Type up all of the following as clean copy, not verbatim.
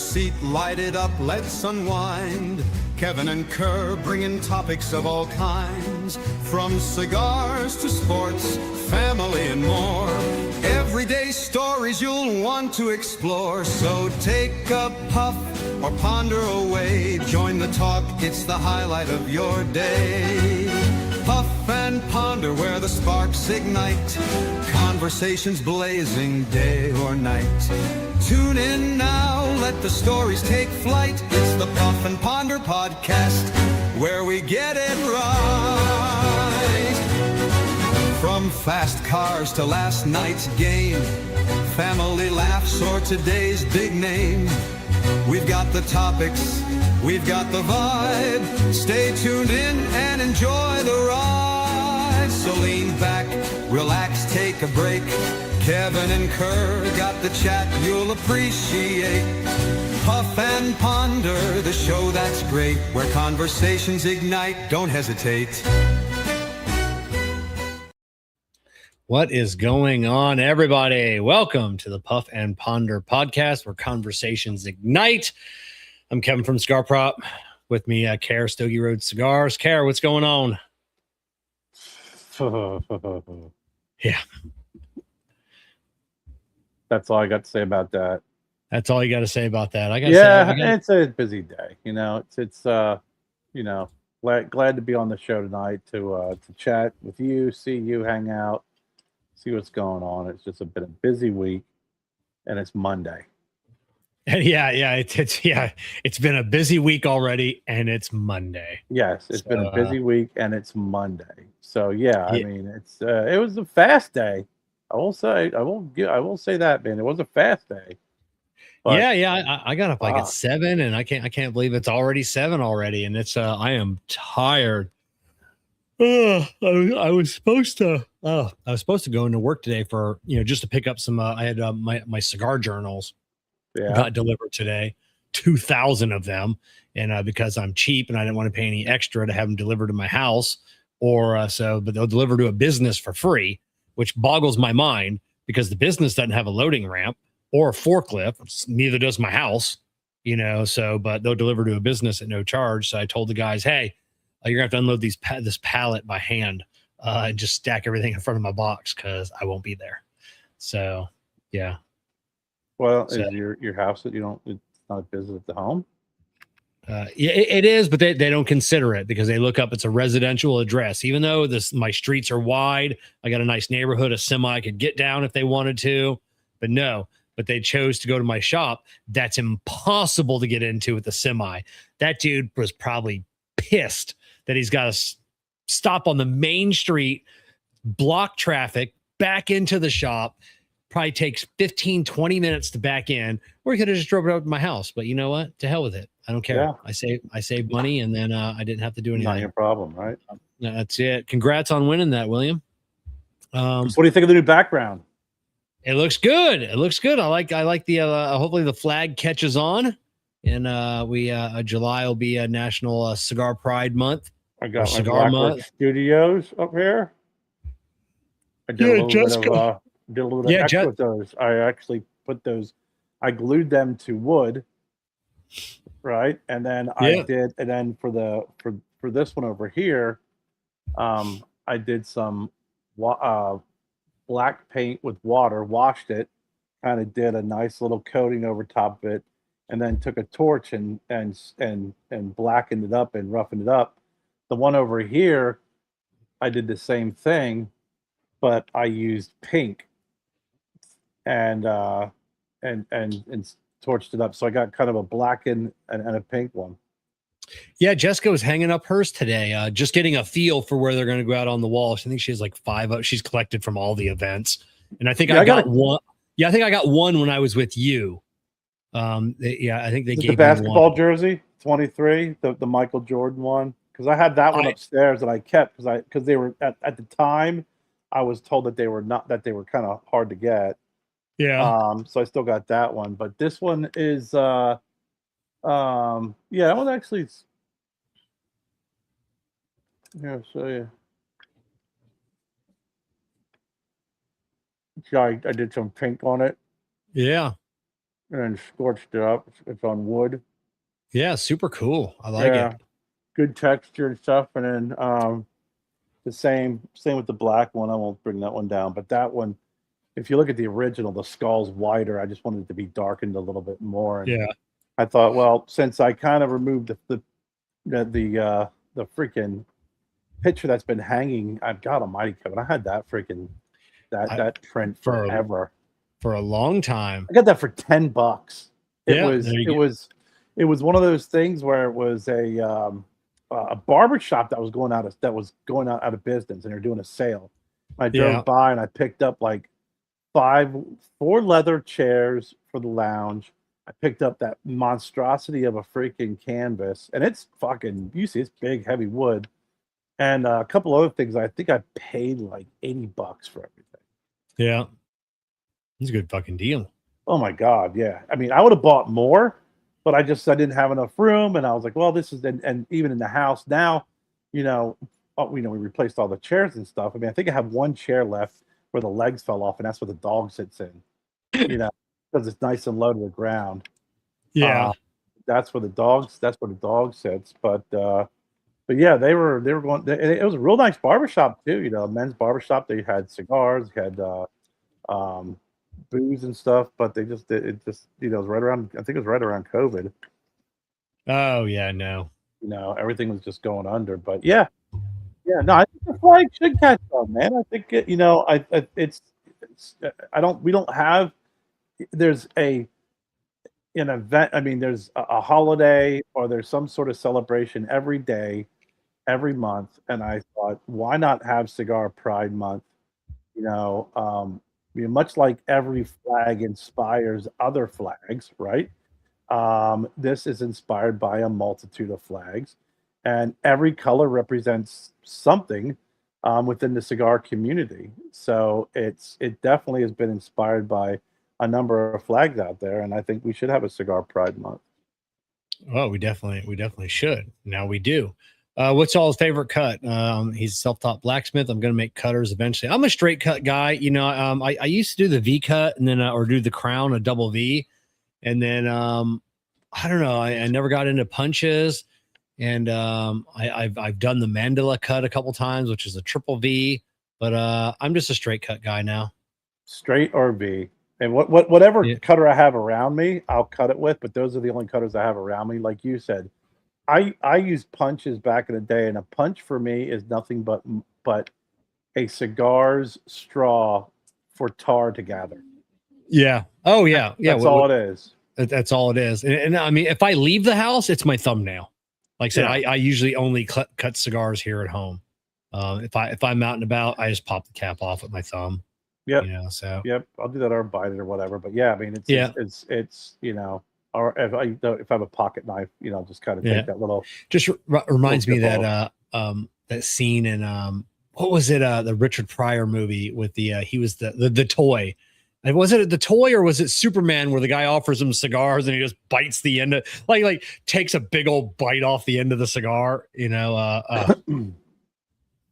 seat, light it up, let's unwind. Kevin and Kerr bringing topics of all kinds, from cigars to sports, family and more. Everyday stories you'll want to explore. So take a puff or ponder away. Join the talk, it's the highlight of your day. Puff and ponder where the sparks ignite. Conversations blazing day or night. Tune in now, let the stories take flight. It's the Puff and Ponder podcast, where we get it right. From fast cars to last night's game, family laughs or today's big name. We've got the topics, we've got the vibe. Stay tuned in and enjoy the ride. So lean back, relax, take a break. Kevin and Kerr got the chat you'll appreciate. Puff and Ponder, the show that's great, where conversations ignite. Don't hesitate. What is going on, everybody? Welcome to the Puff and Ponder podcast, where conversations ignite. I'm Kevin from Cigar Prop. With me, Kerr, Stogie Road Cigars. Kerr, what's going on? Yeah. That's all I got to say about that. That's all you got to say about that. It's a busy day. It's glad to be on the show tonight to chat with you, see you, hang out, see what's going on. It's just been a busy week, and it's Monday. It's been a busy week already, and it's Monday. Yes, it's been a busy week, and it's Monday. So I mean, it was a fast day. I will say that, man. It was a fast day. But, I got up like at 7, and I can't believe it's already 7 already, and it's I am tired. I was supposed to go into work today for just to pick up some. I had my cigar journals. Yeah. Got delivered today, 2,000 of them, and because I'm cheap and I didn't want to pay any extra to have them delivered to my house, but they'll deliver to a business for free, which boggles my mind because the business doesn't have a loading ramp or a forklift. Neither does my house, but they'll deliver to a business at no charge. So I told the guys, hey, you're gonna have to unload this pallet by hand and just stack everything in front of my box because I won't be there. So yeah. Well, is your house that it's not a business at the home? It is, but they don't consider it because they look up it's a residential address. Even though my streets are wide, I got a nice neighborhood, a semi could get down if they wanted to, but they chose to go to my shop. That's impossible to get into with the semi. That dude was probably pissed that he's got to stop on the main street, block traffic, back into the shop. Probably takes 15, 20 minutes to back in, or he could have just drove it up to my house. But you know what? To hell with it. I don't care. Yeah. I saved money, and then I didn't have to do anything. Not your problem, right? That's it. Congrats on winning that, William. So what do you think of the new background? It looks good. I like the hopefully the flag catches on, and July will be a National Cigar Pride Month. I got Cigar Month Studios up here. I did a little bit extra with those. I actually put those. I glued them to wood, right? And then for this one over here, I did some black paint with water, washed it, kind of did a nice little coating over top of it, and then took a torch and blackened it up and roughened it up. The one over here, I did the same thing, but I used pink and torched it up. So I got kind of a black and a pink one. Yeah, Jessica was hanging up hers today, just getting a feel for where they're going to go out on the wall. I think she has like 5 up. She's collected from all the events. And I think I got one. Yeah, I think I got one when I was with you. I think they gave the basketball jersey, 23, the Michael Jordan one. Because I had that one upstairs that I kept because they were at the time I was told that they were kind of hard to get. Yeah. So I still got that one, but this one is that one actually is, I'll show you. I did some pink on it. Yeah. and then scorched it up. It's on wood. Yeah, super cool. I like Yeah, it. good texture and stuff. And then the same with the black one. I won't bring that one down, but that one, if you look at the original, the skull's wider. I just wanted it to be darkened a little bit more, and Yeah. I thought, well, since I kind of removed the freaking picture that's been hanging, I've got Almighty Kevin. I had that freaking I, that print for a, forever. for a long time. I got that for $10. It Yeah, was there you it go. was it was one of those things where it was a barber shop that was going out of business, and they're doing a sale. I Yeah. drove by and I picked up like four leather chairs for the lounge. I picked up that monstrosity of a freaking canvas, and it's fucking, you see, it's big, heavy wood, and a couple other things. I think I paid like $80 for everything. Yeah. It's a good fucking deal. Oh my god, yeah. I mean, I would have bought more, but I didn't have enough room, and I was like, well, this is and even in the house now, you know, we replaced all the chairs and stuff. I mean, I think I have one chair left where the legs fell off, and that's where the dog sits in. Because it's nice and low to the ground. Yeah. Uh, that's where the dog sits. But yeah, they were going. It was a real nice barbershop too. A men's barbershop. They had cigars, they had um, booze and stuff. But it just it was right around. I think it was right around COVID. Oh yeah, no. Everything was just going under. But yeah, no, I think the flag should catch on, man. I think it's I don't we don't have there's an event. I mean, there's a holiday or there's some sort of celebration every day, every month, and I thought, why not have Cigar Pride Month? Much like every flag inspires other flags, right? This is inspired by a multitude of flags, and every color represents something within the cigar community. So it definitely has been inspired by a number of flags out there, and I think we should have a Cigar Pride Month. Oh, we definitely should. Now we do. What's all his favorite cut? He's a self-taught blacksmith. I'm going to make cutters eventually. I'm a straight cut guy. I used to do the V cut and then or do the crown, a double V, and then I don't know. I never got into punches, and I've done the mandala cut a couple times, which is a triple V. But I'm just a straight cut guy now. Straight or V. And whatever Yeah. cutter I have around me, I'll cut it with. But those are the only cutters I have around me. Like you said, I used punches back in the day, and a punch for me is nothing but a cigar's straw for tar to gather. Yeah. Oh yeah. Yeah. That's all it is. That's all it is. And I mean, if I leave the house, it's my thumbnail. Like I said, I usually only cut cigars here at home. If I'm out and about, I just pop the cap off with my thumb. Yep. So Yep. I'll do that or bite it or whatever. But yeah, I mean, it's or if I have a pocket knife, just kind of take that little. Just reminds me that that scene in what was it? The Richard Pryor movie with he was the toy. And was it the toy or was it Superman where the guy offers him cigars and he just bites the end of like takes a big old bite off the end of the cigar?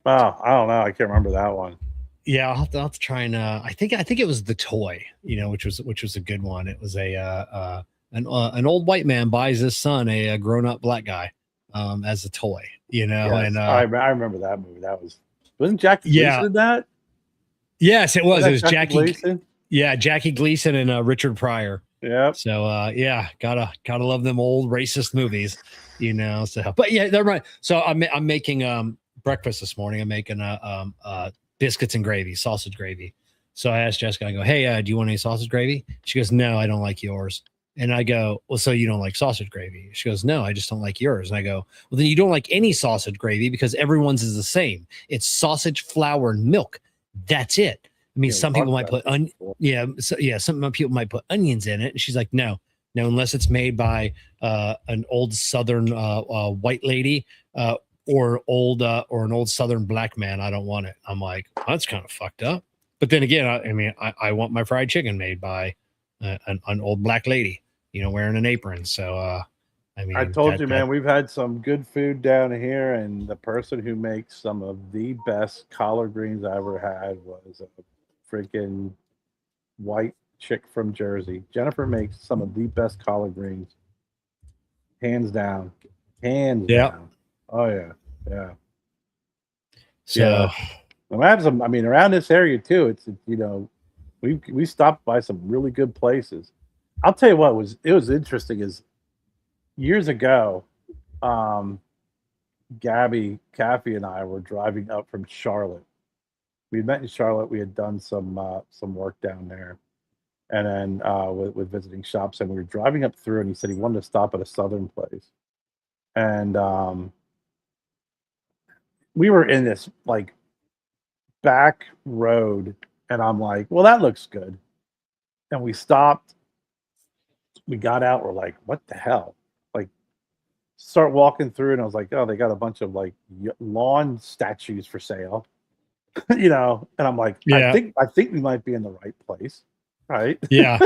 Wow, I don't know. I can't remember that one. Yeah, I'll have to try and I think it was the toy, which was a good one. It was an old white man buys his son a grown up black guy as a toy, Yes, and I remember that movie. Wasn't Jackie Gleason in that? Yes, it was. It was Jackie Gleason. Yeah, Jackie Gleason and Richard Pryor. Yeah. So yeah, gotta love them old racist movies, So, but yeah, they're right. So I'm making breakfast this morning. I'm making biscuits and gravy, sausage gravy. So I asked Jessica, I go, hey, do you want any sausage gravy? She goes, no, I don't like yours. And I go, well, so you don't like sausage gravy? She goes, no, I just don't like yours. And I go, well, then you don't like any sausage gravy because everyone's is the same. It's sausage, flour, and milk. That's it. I mean, some people might put some people might put onions in it. And she's like, no, unless it's made by an old Southern white lady or an old Southern black man, I don't want it. I'm like, that's kind of fucked up. But then again, I want my fried chicken made by an old black lady, wearing an apron. So I told you, man, we've had some good food down here, and the person who makes some of the best collard greens I ever had was a freaking white chick from Jersey. Jennifer makes some of the best collard greens, hands down, hands Yeah. down. Oh yeah, yeah, So yeah. I have some. I mean, around this area too. It's we stopped by some really good places. I'll tell you what was interesting is years ago, um, Gabby, Kathy, and I were driving up from Charlotte. We met in Charlotte. We had done some work down there, and then with visiting shops, and we were driving up through, and he said he wanted to stop at a southern place, and we were in this like back road, and I'm like, well, that looks good, and we stopped. We got out. We're like, what the hell? Like, start walking through, and I was like, oh, they got a bunch of like lawn statues for sale. And I'm like, yeah, I think we might be in the right place, right? yeah,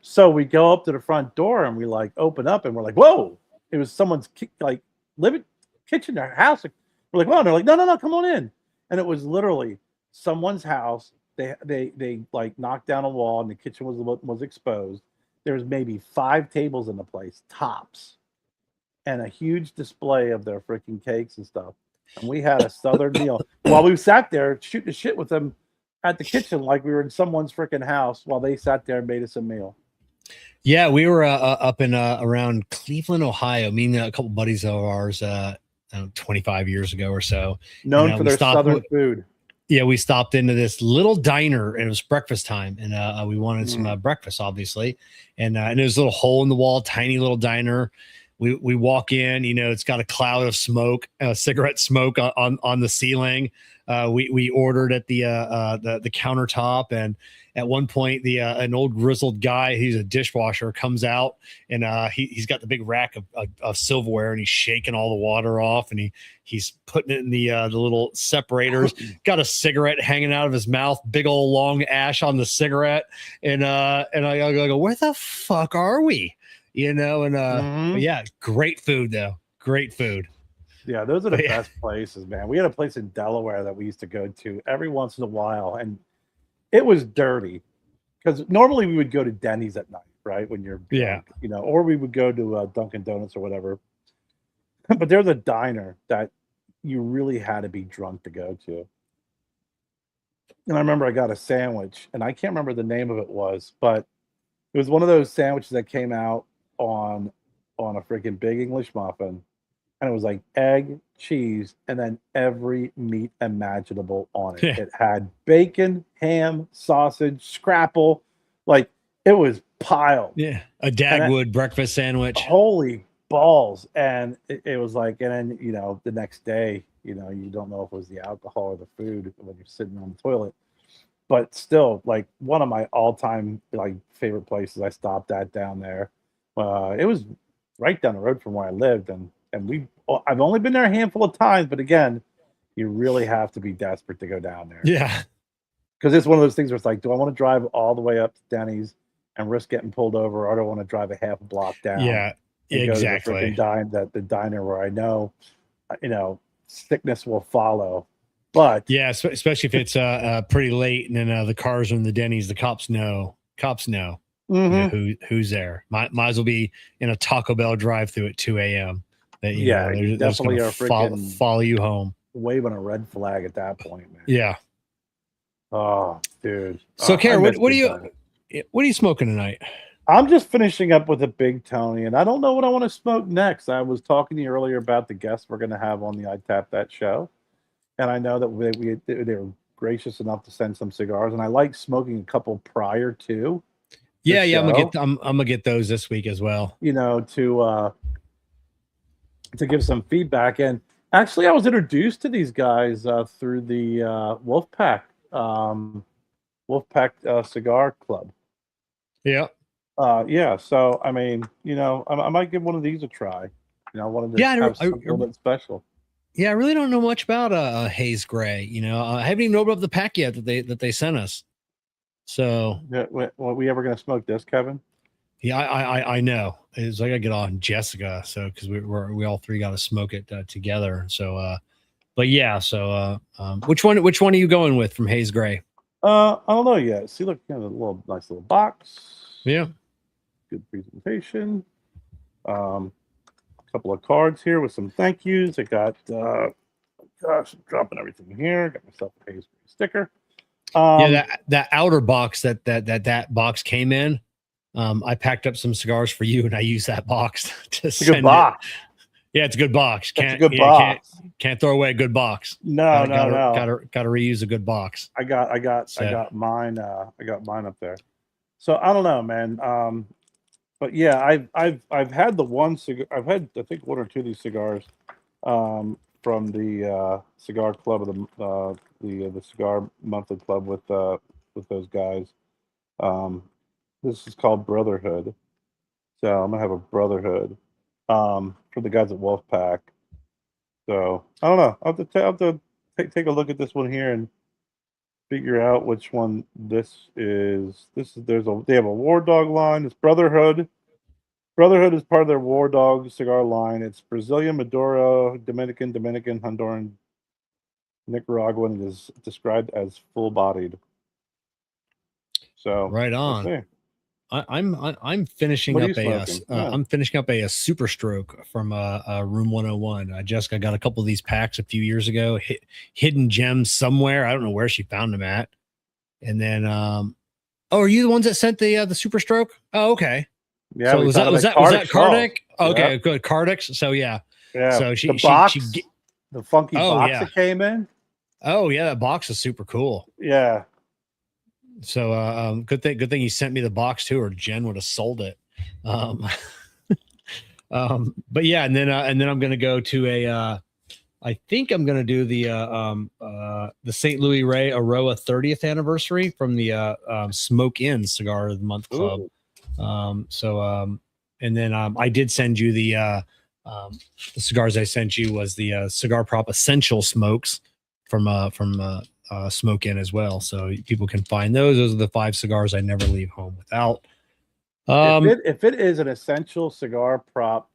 So we go up to the front door and we like open up and we're like, whoa! It was someone's like living kitchen or house. We're like, whoa! And they're like, no, come on in. And it was literally someone's house. They like knocked down a wall and the kitchen was exposed. There was maybe 5 tables in the place, tops, and a huge display of their freaking cakes and stuff. And we had a southern meal while we sat there shooting the shit with them at the kitchen like we were in someone's freaking house while they sat there and made us a meal. yeah. We were up in around Cleveland, Ohio. Me and a couple buddies of ours, 25 years ago or so, Known for their southern food. Yeah, we stopped into this little diner and it was breakfast time, and we wanted some breakfast, obviously, and it was a little hole in the wall, tiny little diner. We walk in, it's got a cloud of smoke, cigarette smoke on the ceiling. We ordered at the countertop, and at one point an old grizzled guy, he's a dishwasher, comes out, and he's got the big rack of silverware, and he's shaking all the water off, and he's putting it in the little separators. Got a cigarette hanging out of his mouth, big old long ash on the cigarette, and I go, where the fuck are we? But yeah, great food though. Great food. Yeah, those are the best places, man. We had a place in Delaware that we used to go to every once in a while, and it was dirty because normally we would go to Denny's at night, right? When you're drunk, or we would go to Dunkin' Donuts or whatever. But there's a diner that you really had to be drunk to go to. And I remember I got a sandwich, and I can't remember the name of it but it was one of those sandwiches that came out on a freaking big English muffin, and it was like egg, cheese, and then every meat imaginable on it. It had bacon, ham, sausage, scrapple, like it was piled. Yeah, a Dagwood breakfast sandwich. Holy balls! And it was like, and then the next day, you don't know if it was the alcohol or the food when you're sitting on the toilet. But still, like one of my all-time like favorite places I stopped at down there. It was right down the road from where I lived, and I've only been there a handful of times, but again, you really have to be desperate to go down there. Yeah, because it's one of those things where it's like, do I want to drive all the way up to Denny's and risk getting pulled over, or do I want to drive a half block down? Yeah, exactly. The diner where I know, sickness will follow. But yeah, especially if it's pretty late and then the cars are in the Denny's, the cops know. Who's there. Might as well be in a Taco Bell drive-through at 2 a.m. They're definitely are follow you home, waving a red flag at that point, man. Yeah. Oh, dude. So, Kerr, what are you smoking tonight? I'm just finishing up with a Big Tony, and I don't know what I want to smoke next. I was talking to you earlier about the guests we're going to have on the I Tap That show, and I know that they were gracious enough to send some cigars, and I like smoking a couple prior to. Yeah, I'm gonna get those this week as well. To give some feedback. And actually, I was introduced to these guys through the Wolfpack Cigar Club. Yeah. Yeah. So I mean, I might give one of these a try. I wanted to have something a little bit special. Yeah, I really don't know much about Haze Gray. I haven't even opened up the pack yet that they sent us. So, are we ever going to smoke this, Kevin? Yeah, I know. It's like I get on Jessica, so because we all three got to smoke it together. So, but yeah. So, which one are you going with from Haze Gray? I don't know yet. See, look, a nice little box. Yeah. Good presentation. A couple of cards here with some thank yous. I got, gosh, I'm dropping everything here. Got myself a Haze sticker. Yeah, that outer box that box came in. I packed up some cigars for you, and I used that box to it's a good box. Yeah, it's a good box. It's a good box. Can't throw away a good box. No, Gotta reuse a good box. I got mine. I got mine up there. So I don't know, man. But yeah, I've had the one cigar. I've had, I think, one or two of these cigars from the cigar club of the cigar monthly club with those guys. This is called Brotherhood. So I'm gonna have a Brotherhood for the guys at Wolfpack. So I don't know. I'll have to take a look at this one here and figure out which one this is. They have a War Dog line. It's Brotherhood. Brotherhood is part of their War Dog cigar line. It's Brazilian, Maduro, Dominican, Honduran, Nicaraguan. It is described as full-bodied. So right on. I'm finishing up I'm finishing up a Super Stroke from Room 101. Jessica got a couple of these packs a few years ago. Hidden gems somewhere. I don't know where she found them at. And then, are you the ones that sent the Super Stroke? Oh, okay. Yeah. So was that Kardec? Okay, yeah. Good. Kardec. So yeah. So the funky box that came in. Oh yeah, that box is super cool. Yeah. So good thing you sent me the box too, or Jen would have sold it. But yeah, and then I'm gonna go to I think I'm gonna do the St. Louis Ray Aroa 30th anniversary from the Smoke In Cigar of the Month Club. And then I did send you the cigars I sent you was the Cigar Prop Essential Smokes from Smoke In as well, so people can find those. Those are the 5 cigars I never leave home without. If it is an essential cigar prop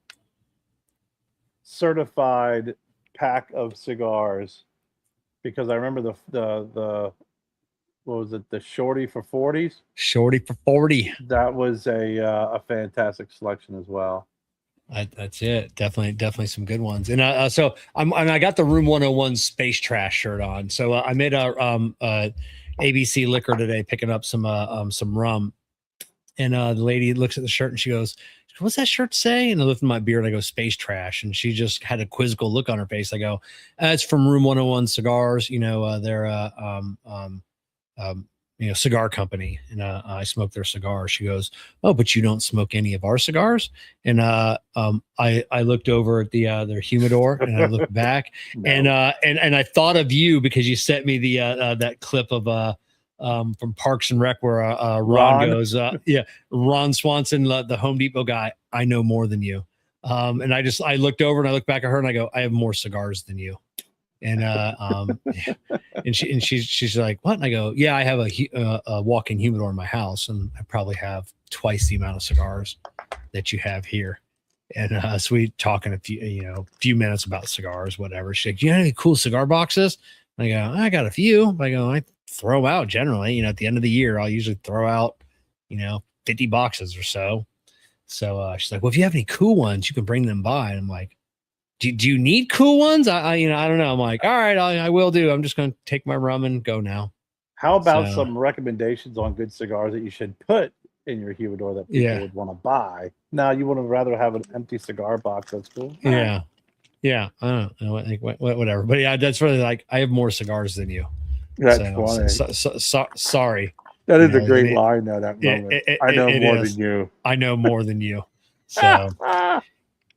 certified pack of cigars, because I remember the what was it, the Shorty for 40s? Shorty for 40. That was a fantastic selection as well. That's it. Definitely some good ones. And so I got the Room 101 Space Trash shirt on. So I made a ABC Liquor today, picking up some rum. And the lady looks at the shirt and she goes, "What's that shirt say?" And I lift my beard and I go, "Space Trash." And she just had a quizzical look on her face. I go, "It's from Room 101 Cigars. They're cigar company, and I smoke their cigars." She goes, "Oh, but you don't smoke any of our cigars?" And I looked over at their humidor and I looked back and I thought of you because you sent me the that clip of from Parks and Rec where Ron goes, Ron Swanson, the Home Depot guy, "I know more than you." And I looked over and I looked back at her and I go, "I have more cigars than you." And and she's like, "What?" And I go, "Yeah, I have a walk-in humidor in my house, and I probably have twice the amount of cigars that you have here." And so we talking a few minutes about cigars, whatever. She's like, "Do you have any cool cigar boxes?" And I go, "I got a few." I go, "I throw out generally, at the end of the year, I'll usually throw out, 50 boxes or so." So she's like, "Well, if you have any cool ones, you can bring them by." And I'm like, Do you need cool ones? I don't know. I'm like, all right, I will do. I'm just going to take my rum and go now. How about some recommendations on good cigars that you should put in your humidor that people would want to buy? Now, you would rather have an empty cigar box. That's cool. Yeah. Yeah. I don't know. Whatever. But yeah, that's really like, I have more cigars than you. That's funny. Sorry. That is a great line though, that moment. I know more than you. I know more than you. So...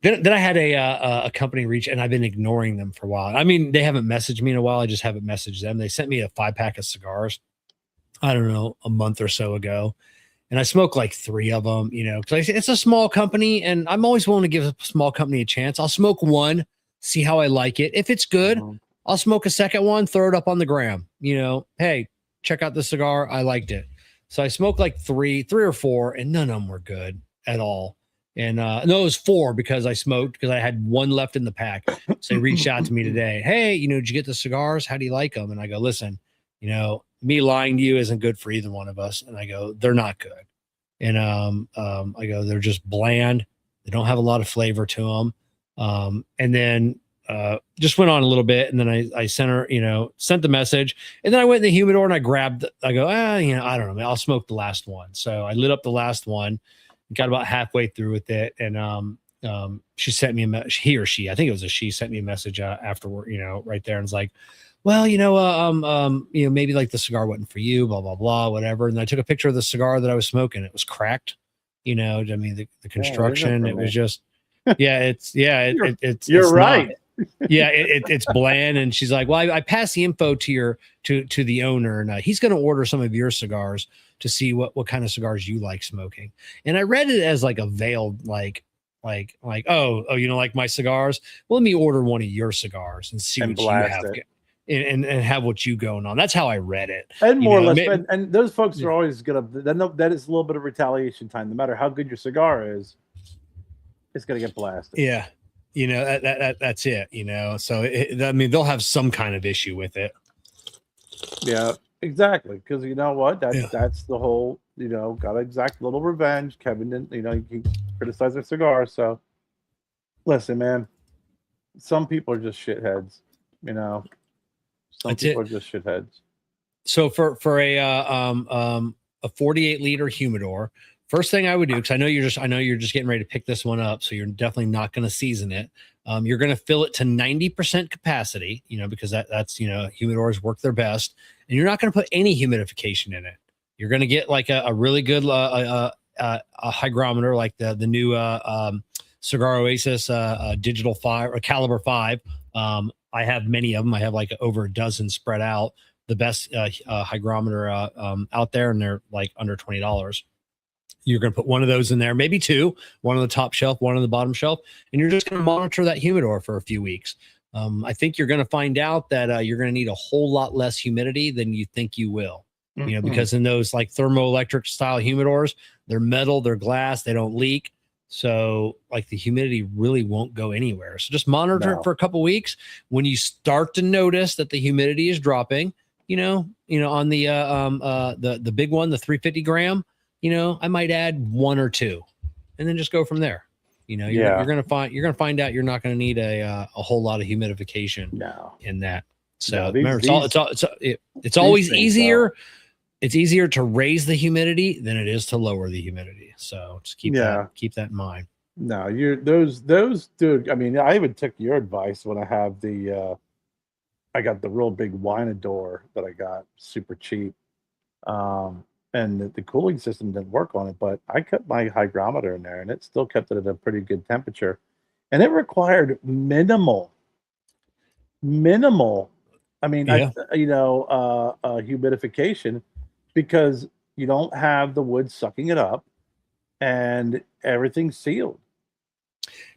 Then I had a company reach, and I've been ignoring them for a while. I mean, they haven't messaged me in a while. I just haven't messaged them. They sent me a 5-pack of cigars, I don't know, a month or so ago. And I smoked like 3 of them, because it's a small company, and I'm always willing to give a small company a chance. I'll smoke one, see how I like it. If it's good, I'll smoke a second one, throw it up on the gram. Hey, check out the cigar. I liked it. So I smoked like 3 or 4, and none of them were good at all. And no, it was 4 because I smoked because I had 1 left in the pack. So he reached out to me today. "Hey, did you get the cigars? How do you like them?" And I go, "Listen, me lying to you isn't good for either one of us. And I go, they're not good. And I go, they're just bland. They don't have a lot of flavor to them. And then just went on a little bit, and then I sent her, sent the message, and then I went in the humidor and I grabbed. I go, I don't know, I'll smoke the last one. So I lit up the last one, got about halfway through with it, and she sent me a message. He or she, I think it was a she, sent me a message afterward, right there, and it's like, well, maybe like the cigar wasn't for you, blah blah blah, whatever. And I took a picture of the cigar that I was smoking. It was cracked. I mean, the construction, it was just, it's you're right. It's bland. And she's like, well, I passed the info to the owner, and he's going to order some of your cigars to see what kind of cigars you like smoking. And I read it as like a veiled, like, oh, like my cigars. Well, let me order one of your cigars and see what you have. And have what you going on. That's how I read it. And more or less, and those folks are always gonna. That is a little bit of retaliation time. No matter how good your cigar is, it's gonna get blasted. Yeah, that's it. So I mean, they'll have some kind of issue with it. Yeah, exactly. Because you know what? That's the whole. Got to exact a little revenge. Kevin didn't. He criticized their cigars. So listen, man. Some people are just shitheads. Some people are just shitheads. So for a 48 liter humidor, first thing I would do, because I know you're just getting ready to pick this one up, so you're definitely not going to season it. You're going to fill it to 90% capacity, because that's humidors work their best, and you're not going to put any humidification in it. You're going to get like a really good a hygrometer, like the new Cigar Oasis Digital 5 or Caliber 5. I have many of them. I have like over a dozen spread out, the best hygrometer out there, and they're like under $20. You're going to put one of those in there, maybe two, one on the top shelf, one on the bottom shelf, and you're just going to monitor that humidor for a few weeks. I think you're going to find out that you're going to need a whole lot less humidity than you think you will, because in those like thermoelectric style humidors, they're metal, they're glass, they don't leak. So like the humidity really won't go anywhere. So just monitor it for a couple of weeks. When you start to notice that the humidity is dropping, on the big one, the 350 gram, I might add one or two, and then just go from there. You're going to find out you're not going to need a whole lot of humidification in that. So remember, it's always easier. It's easier to raise the humidity than it is to lower the humidity. So just keep that in mind. No, those dude. I mean, I even took your advice when I have I got the real big Winador that I got super cheap. And the cooling system didn't work on it, but I kept my hygrometer in there and it still kept it at a pretty good temperature. And it required minimal. I mean, humidification, because you don't have the wood sucking it up and everything's sealed.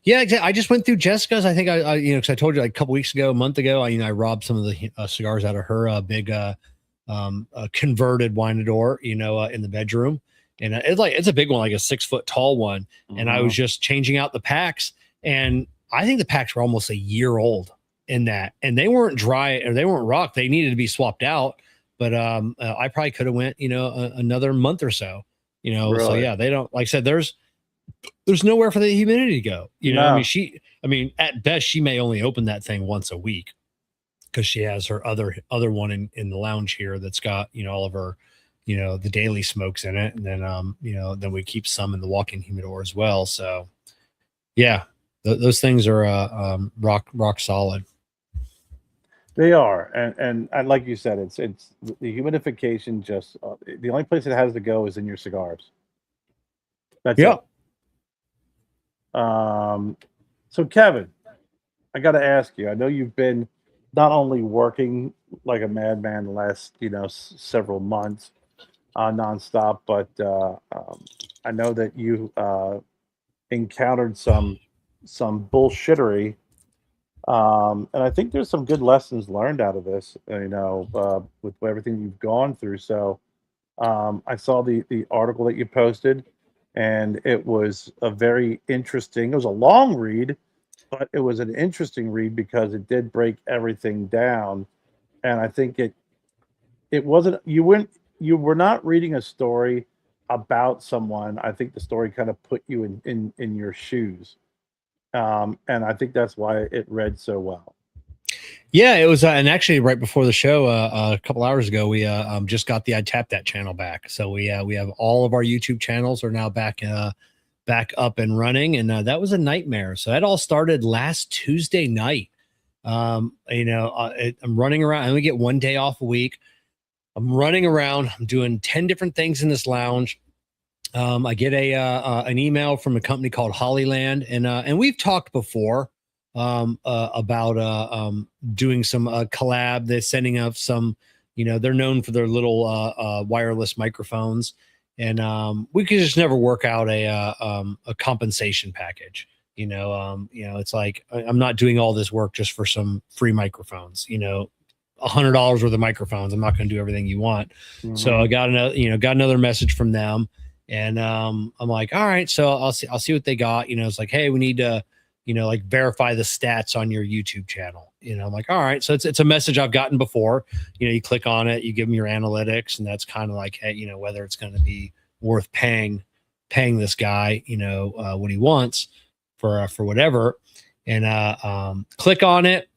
Yeah, exactly. I just went through Jessica's. I think because I told you like a couple weeks ago, a month ago, I robbed some of the cigars out of her big converted Winador, in the bedroom. And it's a big one, like a 6 foot tall one. And I was just changing out the packs, and I think the packs were almost a year old in that, and they weren't dry or they weren't rock. They needed to be swapped out. But I probably could have went, another month or so, Really? So yeah, they don't, like I said, there's nowhere for the humidity to go. I mean, at best, she may only open that thing once a week because she has her other one in the lounge here that's got, all of her, the daily smokes in it. And then, then we keep some in the walk-in humidor as well. So yeah, those things are rock solid. They are, and like you said, it's the humidification. Just the only place it has to go is in your cigars. That's it. So Kevin, I got to ask you. I know you've been not only working like a madman the last several months, nonstop, but I know that you encountered some bullshittery. And I think there's some good lessons learned out of this, with everything you've gone through. So I saw the article that you posted, and it was a very interesting, it was a long read, but it was an interesting read because it did break everything down. And I think it wasn't you were not reading a story about someone. I think the story kind of put you in your shoes. And I think that's why it read so well. Yeah, it was, and actually, right before the show, a couple hours ago, we just got the I Tap That channel back. So we have all of our YouTube channels are now back up and running, and that was a nightmare. So that all started last Tuesday night. I'm running around. I only get 1 day off a week. I'm running around. I'm doing 10 different things in this lounge. I get an email from a company called Hollyland, and we've talked before about doing some collab. They're sending up some, they're known for their little wireless microphones, and we could just never work out a compensation package. It's like I'm not doing all this work just for some free microphones. $100 worth of microphones. I'm not going to do everything you want. Mm-hmm. So I got another message from them, and I'm like, all right, so I'll see what they got. It's like, hey, we need to, verify the stats on your YouTube channel. I'm like, all right. So it's a message I've gotten before. You click on it, you give them your analytics, and that's kind of like, hey, whether it's going to be worth paying this guy, what he wants for whatever. And click on it.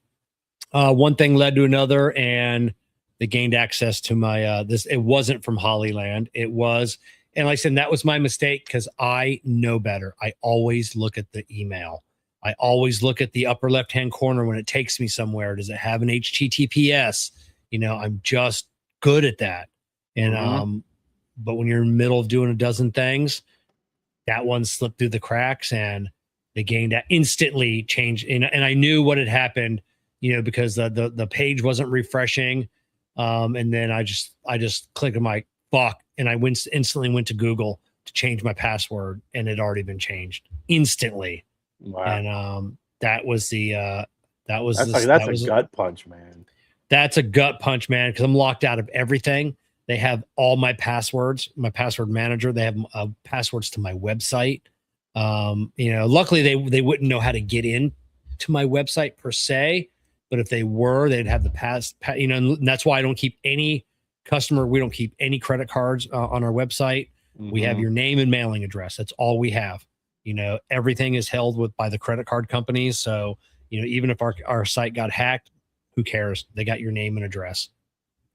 One thing led to another, and they gained access to my this. It wasn't from Hollyland. It was, and like I said, that was my mistake because I know better. I always look at the email. I always look at the upper left-hand corner when it takes me somewhere. Does it have an HTTPS? I'm just good at that. And but when you're in the middle of doing a dozen things, that one slipped through the cracks, and they gained that instantly changed. And I knew what had happened, because the page wasn't refreshing. And then I just clicked on my fuck, and I instantly went to Google to change my password, and it had already been changed instantly. Wow. And that was a gut punch, man. That's a gut punch, man, because I'm locked out of everything. They have all my passwords, my password manager. They have passwords to my website. Luckily they wouldn't know how to get in to my website per se, but if they were, they'd have the and that's why I don't keep any customer. We don't keep any credit cards on our website. Mm-hmm. We have your name and mailing address. That's all we have. Everything is held by the credit card companies. So, even if our site got hacked, who cares? They got your name and address.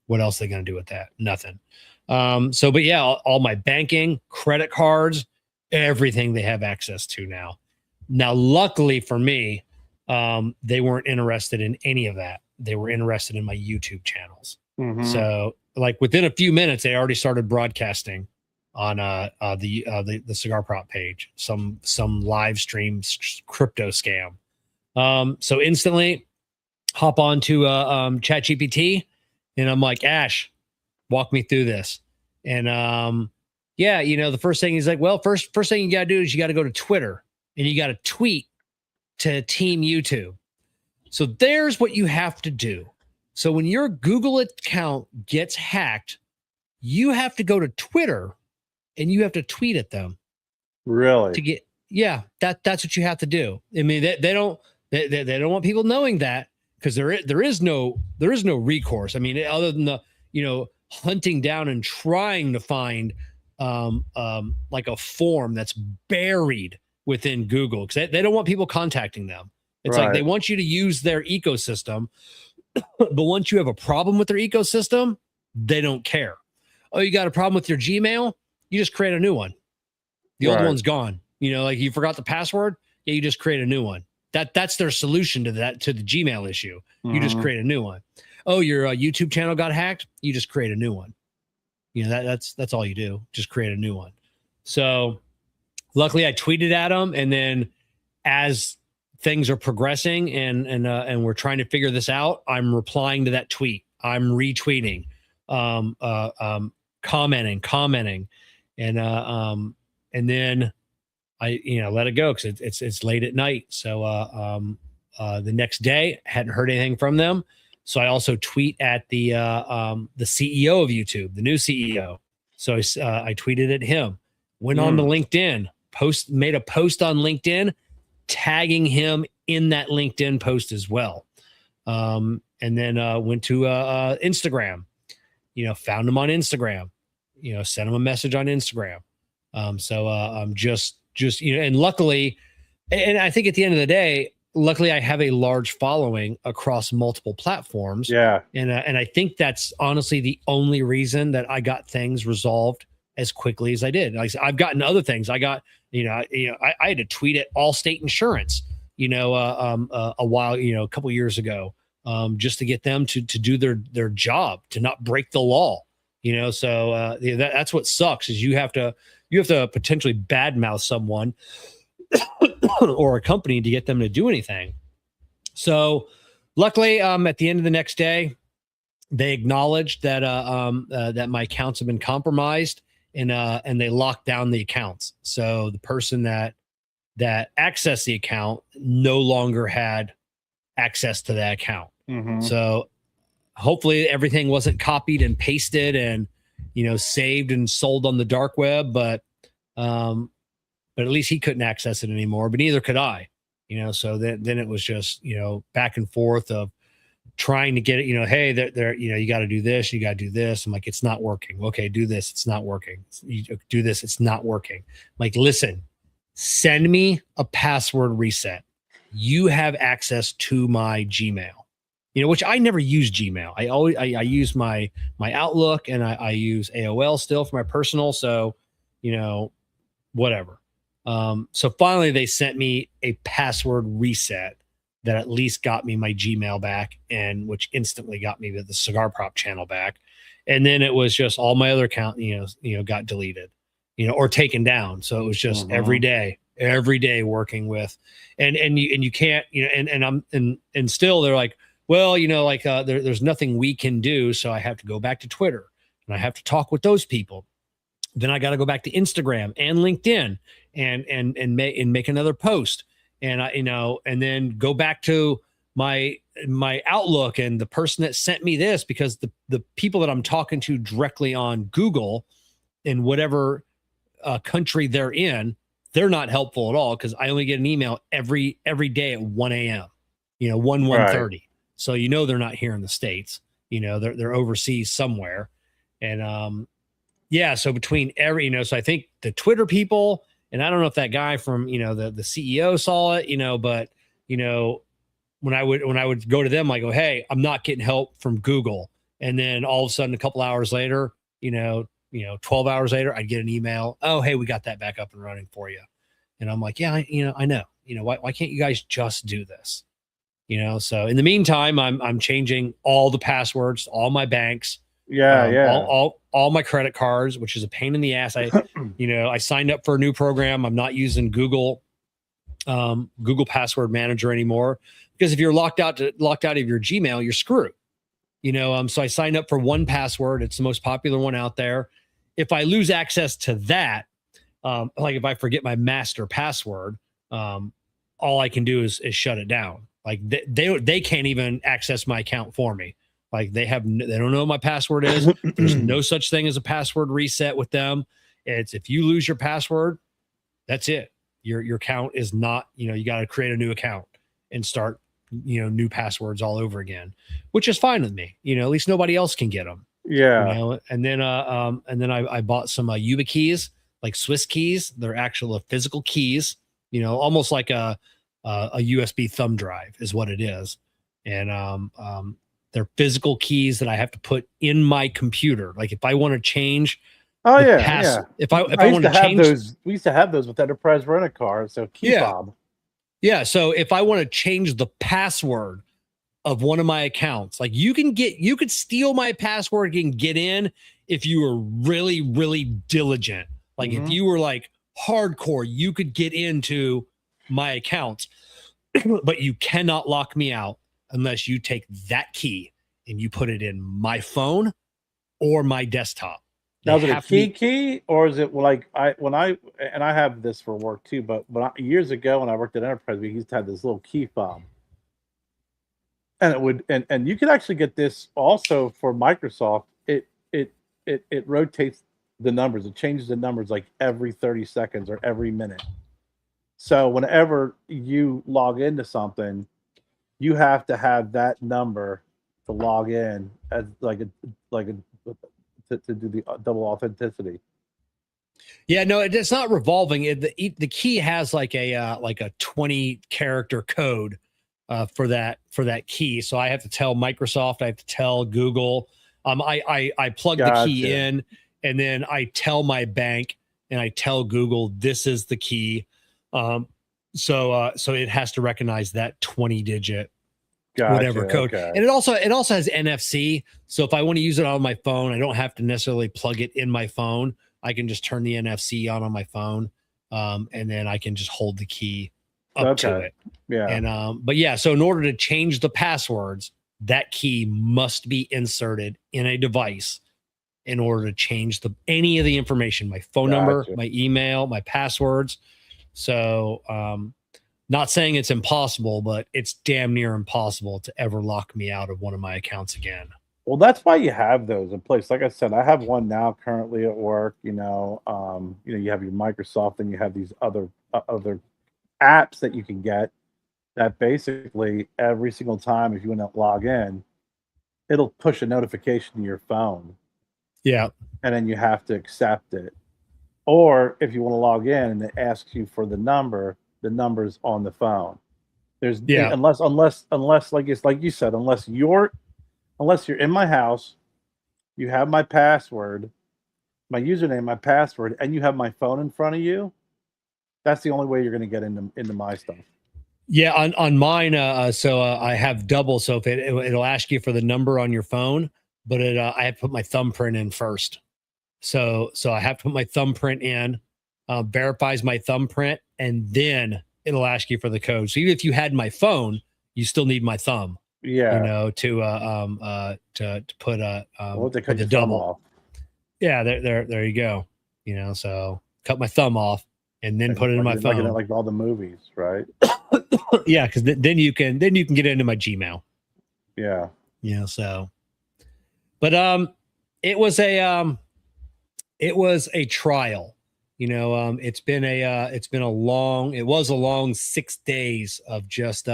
What else are they going to do with that? Nothing. But yeah, all my banking, credit cards, everything they have access to now. Now, luckily for me, they weren't interested in any of that. They were interested in my YouTube channels. Mm-hmm. So like within a few minutes, they already started broadcasting on the Cigar Prop page, some live stream crypto scam. So instantly hop on to ChatGPT, and I'm like, Ash, walk me through this. And the first thing he's like, well, first thing you gotta do is you gotta go to Twitter, and you gotta tweet to Team YouTube. So there's what you have to do. So when your Google account gets hacked, you have to go to Twitter and you have to tweet at them. Really? To get, that's what you have to do. I mean, they don't want people knowing that, because there is no recourse. I mean, other than the, hunting down and trying to find like a form that's buried within Google, because they don't want people contacting them. It's right. Like they want you to use their ecosystem, but once you have a problem with their ecosystem, they don't care. Oh, you got a problem with your Gmail? You just create a new one. The old one's gone. Like you forgot the password. Yeah, you just create a new one. That's their solution to the Gmail issue. You just create a new one. Oh, your YouTube channel got hacked. You just create a new one. That's all you do. Just create a new one. So luckily I tweeted at them, and then as things are progressing and we're trying to figure this out, I'm replying to that tweet. I'm retweeting, commenting, and then I let it go because it's late at night. So the next day, hadn't heard anything from them. So I also tweet at the CEO of YouTube, the new CEO. So I tweeted at him, went on to LinkedIn, made a post on LinkedIn, tagging him in that LinkedIn post as well. And then went to Instagram, found them on Instagram, sent them a message on Instagram. So I'm just, and luckily, and I think at the end of the day, luckily I have a large following across multiple platforms. Yeah. And I think that's honestly the only reason that I got things resolved as quickly as I did. Like I've gotten other things. I got, I had to tweet at Allstate Insurance, a while, a couple years ago, just to get them to do their job, to not break the law, so that's what sucks is you have to potentially badmouth someone or a company to get them to do anything. So luckily, at the end of the next day, they acknowledged that that my accounts have been compromised, and they locked down the accounts. So the person that accessed the account no longer had access to that account. Mm-hmm. So hopefully everything wasn't copied and pasted and saved and sold on the dark web, but at least he couldn't access it anymore, but neither could I, so then it was just, back and forth of trying to get it, hey, they're you got to do this, you got to do this. I'm like, it's not working. Okay, do this. It's not working. You do this. It's not working. I'm like, listen, send me a password reset. You have access to my Gmail, which I never use Gmail. I use my Outlook, and I use AOL still for my personal. So, whatever. So finally they sent me a password reset that at least got me my Gmail back, and which instantly got me the Cigar Prop channel back. And then it was just all my other account, got deleted, or taken down. So it was just every day working with, and you can't, and still they're like, well, there's nothing we can do. So I have to go back to Twitter and I have to talk with those people. Then I got to go back to Instagram and LinkedIn and make another post. And and then go back to my Outlook and the person that sent me this, because the people that I'm talking to directly on Google in whatever country they're in, they're not helpful at all, because I only get an email every day at 1 a.m. 1:30. Right. So they're not here in the States. They're overseas somewhere. And so between so I think the Twitter people, and I don't know if that guy from, the CEO saw it, but, when I would go to them, I go, hey, I'm not getting help from Google. And then all of a sudden, a couple hours later, 12 hours later, I'd get an email. Oh, hey, we got that back up and running for you. And I'm like, yeah, I know, why can't you guys just do this? So in the meantime, I'm changing all the passwords, all my banks. All my credit cards, which is a pain in the ass. I signed up for a new program. I'm not using Google Password Manager anymore, because if you're locked out of your Gmail, you're screwed. So I signed up for 1Password. It's the most popular one out there. If I lose access to that, like if I forget my master password, all I can do is shut it down. Like they can't even access my account for me. Like they don't know what my password is. There's no such thing as a password reset with them. It's if you lose your password, that's it. Your account is not, you got to create a new account and start, new passwords all over again, which is fine with me. At least nobody else can get them. Yeah. And then I bought some Yuba keys, like Swiss keys. They're actual physical keys, almost like a USB thumb drive is what it is. And, they're physical keys that I have to put in my computer. Like if I want to change. Oh yeah. If I want to change those, we used to have those with Enterprise Rent-A-Car. So key fob. Yeah. So if I want to change the password of one of my accounts, like you could steal my password and get in if you were really, really diligent. Like if you were like hardcore, you could get into my accounts, but you cannot lock me out unless you take that key and you put it in my phone or my desktop. Now, is it a key, or is it like I have this for work too? But years ago when I worked at Enterprise, we used to have this little key fob, and it would and you could actually get this also for Microsoft. It rotates the numbers. It changes the numbers like every 30 seconds or every minute. So whenever you log into something, you have to have that number to log in as like a to do the double authenticity. Yeah, no, it's not revolving. The key has like a 20 character code for that key. So I have to tell Microsoft, I have to tell Google. I plug the key in, and then I tell my bank and I tell Google this is the key. So it has to recognize that 20-digit whatever code. Okay. And it also has NFC. So if I want to use it on my phone, I don't have to necessarily plug it in my phone. I can just turn the NFC on my phone, and then I can just hold the key up to it. Yeah. And but yeah, so in order to change the passwords, that key must be inserted in a device in order to change any of the information, my phone number, my email, my passwords. So not saying it's impossible, but it's damn near impossible to ever lock me out of one of my accounts again. Well, that's why you have those in place. Like I said, I have one now currently at work. You have your Microsoft, and you have these other apps that you can get that basically every single time if you want to log in, it'll push a notification to your phone. Yeah. And then you have to accept it. Or if you want to log in and it asks you for the number's on the phone. There's unless like you said, unless you're in my house, you have my password, my username, my password, and you have my phone in front of you, that's the only way you're going to get into my stuff. Yeah, on mine, I have double. So if it'll ask you for the number on your phone, but I have to put my thumbprint in first. So I have to put my thumbprint in, verifies my thumbprint, and then it'll ask you for the code. So even if you had my phone, you still need my thumb. Yeah. To put the double off. Yeah, there you go. So cut my thumb off and then put it in my phone. Like all the movies, right? Yeah, because then you can get into my Gmail. Yeah. So, but it was a trial. It was a long 6 days of just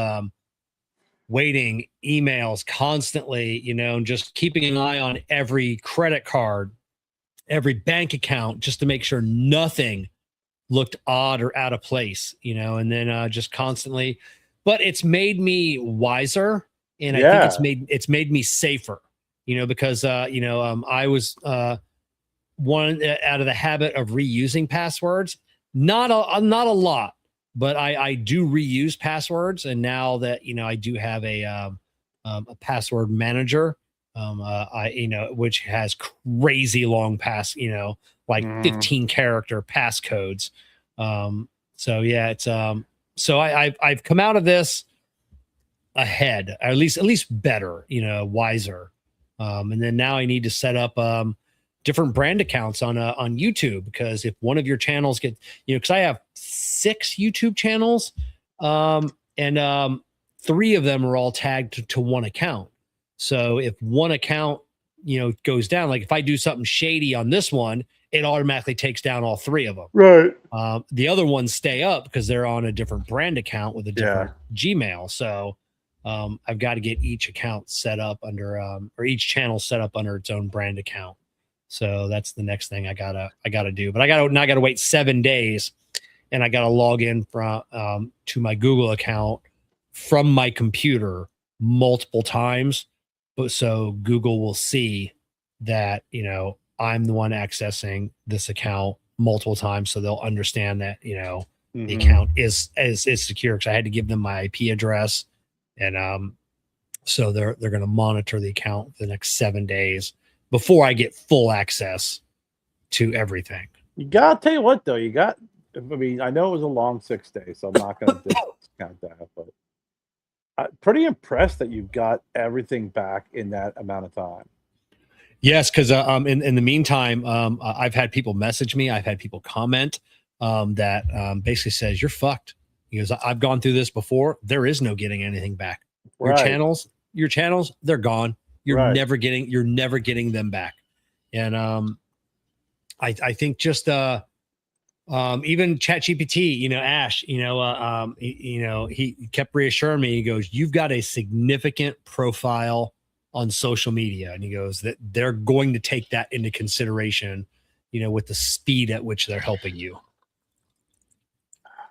waiting, emails constantly, and just keeping an eye on every credit card, every bank account, just to make sure nothing looked odd or out of place, and then just constantly. But it's made me wiser, and I think it's made me safer, because I was one out of the habit of reusing passwords, not a lot, but I do reuse passwords. And now that, I do have a password manager, which has crazy long like 15 character passcodes. So yeah, it's, so I've come out of this ahead, or at least better, wiser. And then now I need to set up, different brand accounts on YouTube, because if one of your channels get, because I have 6 YouTube channels, and 3 of them are all tagged to one account. So if one account, goes down, like if I do something shady on this one, it automatically takes down all 3 of them. Right. The other ones stay up because they're on a different brand account with a different Gmail. So I've got to get each account set up under, or each channel set up under its own brand account. So that's the next thing I gotta do. But I gotta wait 7 days, and I gotta log in from to my Google account from my computer multiple times. But so Google will see that I'm the one accessing this account multiple times, so they'll understand that the account is secure, because I had to give them my IP address, and so they're going to monitor the account for the next 7 days before I get full access to everything. You gotta tell you what, though, I know it was a long 6 days, so I'm not going to discount that, but I'm pretty impressed that you got everything back in that amount of time. Yes, because in the meantime, I've had people message me, I've had people comment that basically says you're fucked. Because I've gone through this before. There is no getting anything back. Your channels, they're gone. You're never getting them back. And I think just even ChatGPT, Ash, he kept reassuring me. He goes, "You've got a significant profile on social media. And he goes that they're going to take that into consideration, with the speed at which they're helping you.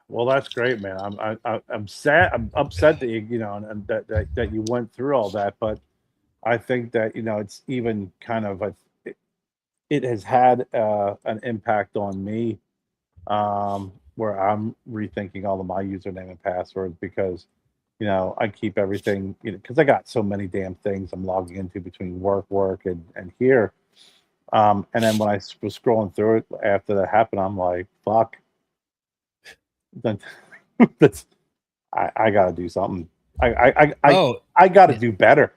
Well, that's great, man. I'm sad. I'm upset that and that you went through all that. But I think that it's even kind of it has had an impact on me, where I'm rethinking all of my username and passwords because I keep everything because I got so many damn things I'm logging into between work, and here. And then when I was scrolling through it after that happened, I'm like, fuck. Then that's I gotta do something. I gotta do better.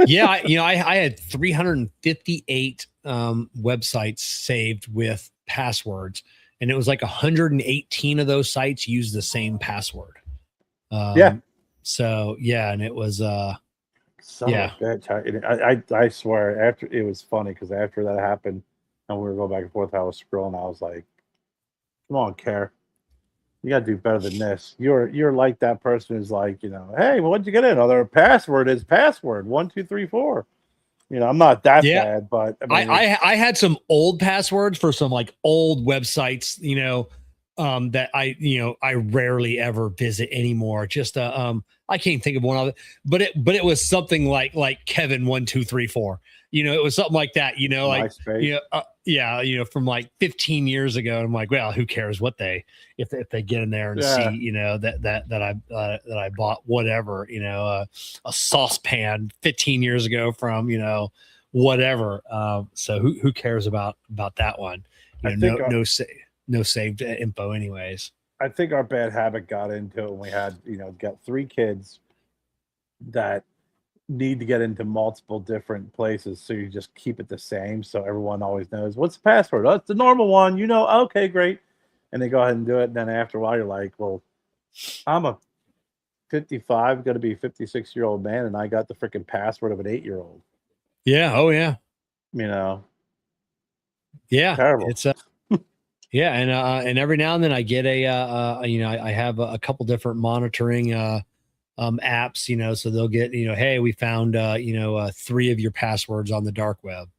Yeah, I had 358 websites saved with passwords, and it was like 118 of those sites used the same password. Yeah. So yeah, and it was Son of a bitch. I swear after it was funny because after that happened and we were going back and forth, I was scrolling. I was like, "Come on, Kerr, you got to do better than this. You're like that person who's like, hey, well, what'd you get in? Oh, their password is password 1 2 3 4. I'm not that bad, but I mean, I had some old passwords for some like old websites, that I rarely ever visit anymore. Just I can't think of one of it, but it was something like Kevin 1 2 3 4. It was something like that. Like from like 15 years ago. And I'm like, well, who cares what if they get in there and see that I bought whatever a saucepan 15 years ago from whatever. So who cares about that one? No saved info anyways. I think our bad habit got into it when we had, got 3 kids that need to get into multiple different places. So you just keep it the same. So everyone always knows what's the password. Oh, it's the normal one, okay, great. And they go ahead and do it. And then after a while, you're like, well, I'm a 55, going to be 56-year-old man. And I got the freaking password of an 8-year-old. Yeah. Oh yeah. Yeah. Terrible. It's yeah, and every now and then I get I have a couple different monitoring apps, so they'll get, hey, we found 3 of your passwords on the dark web,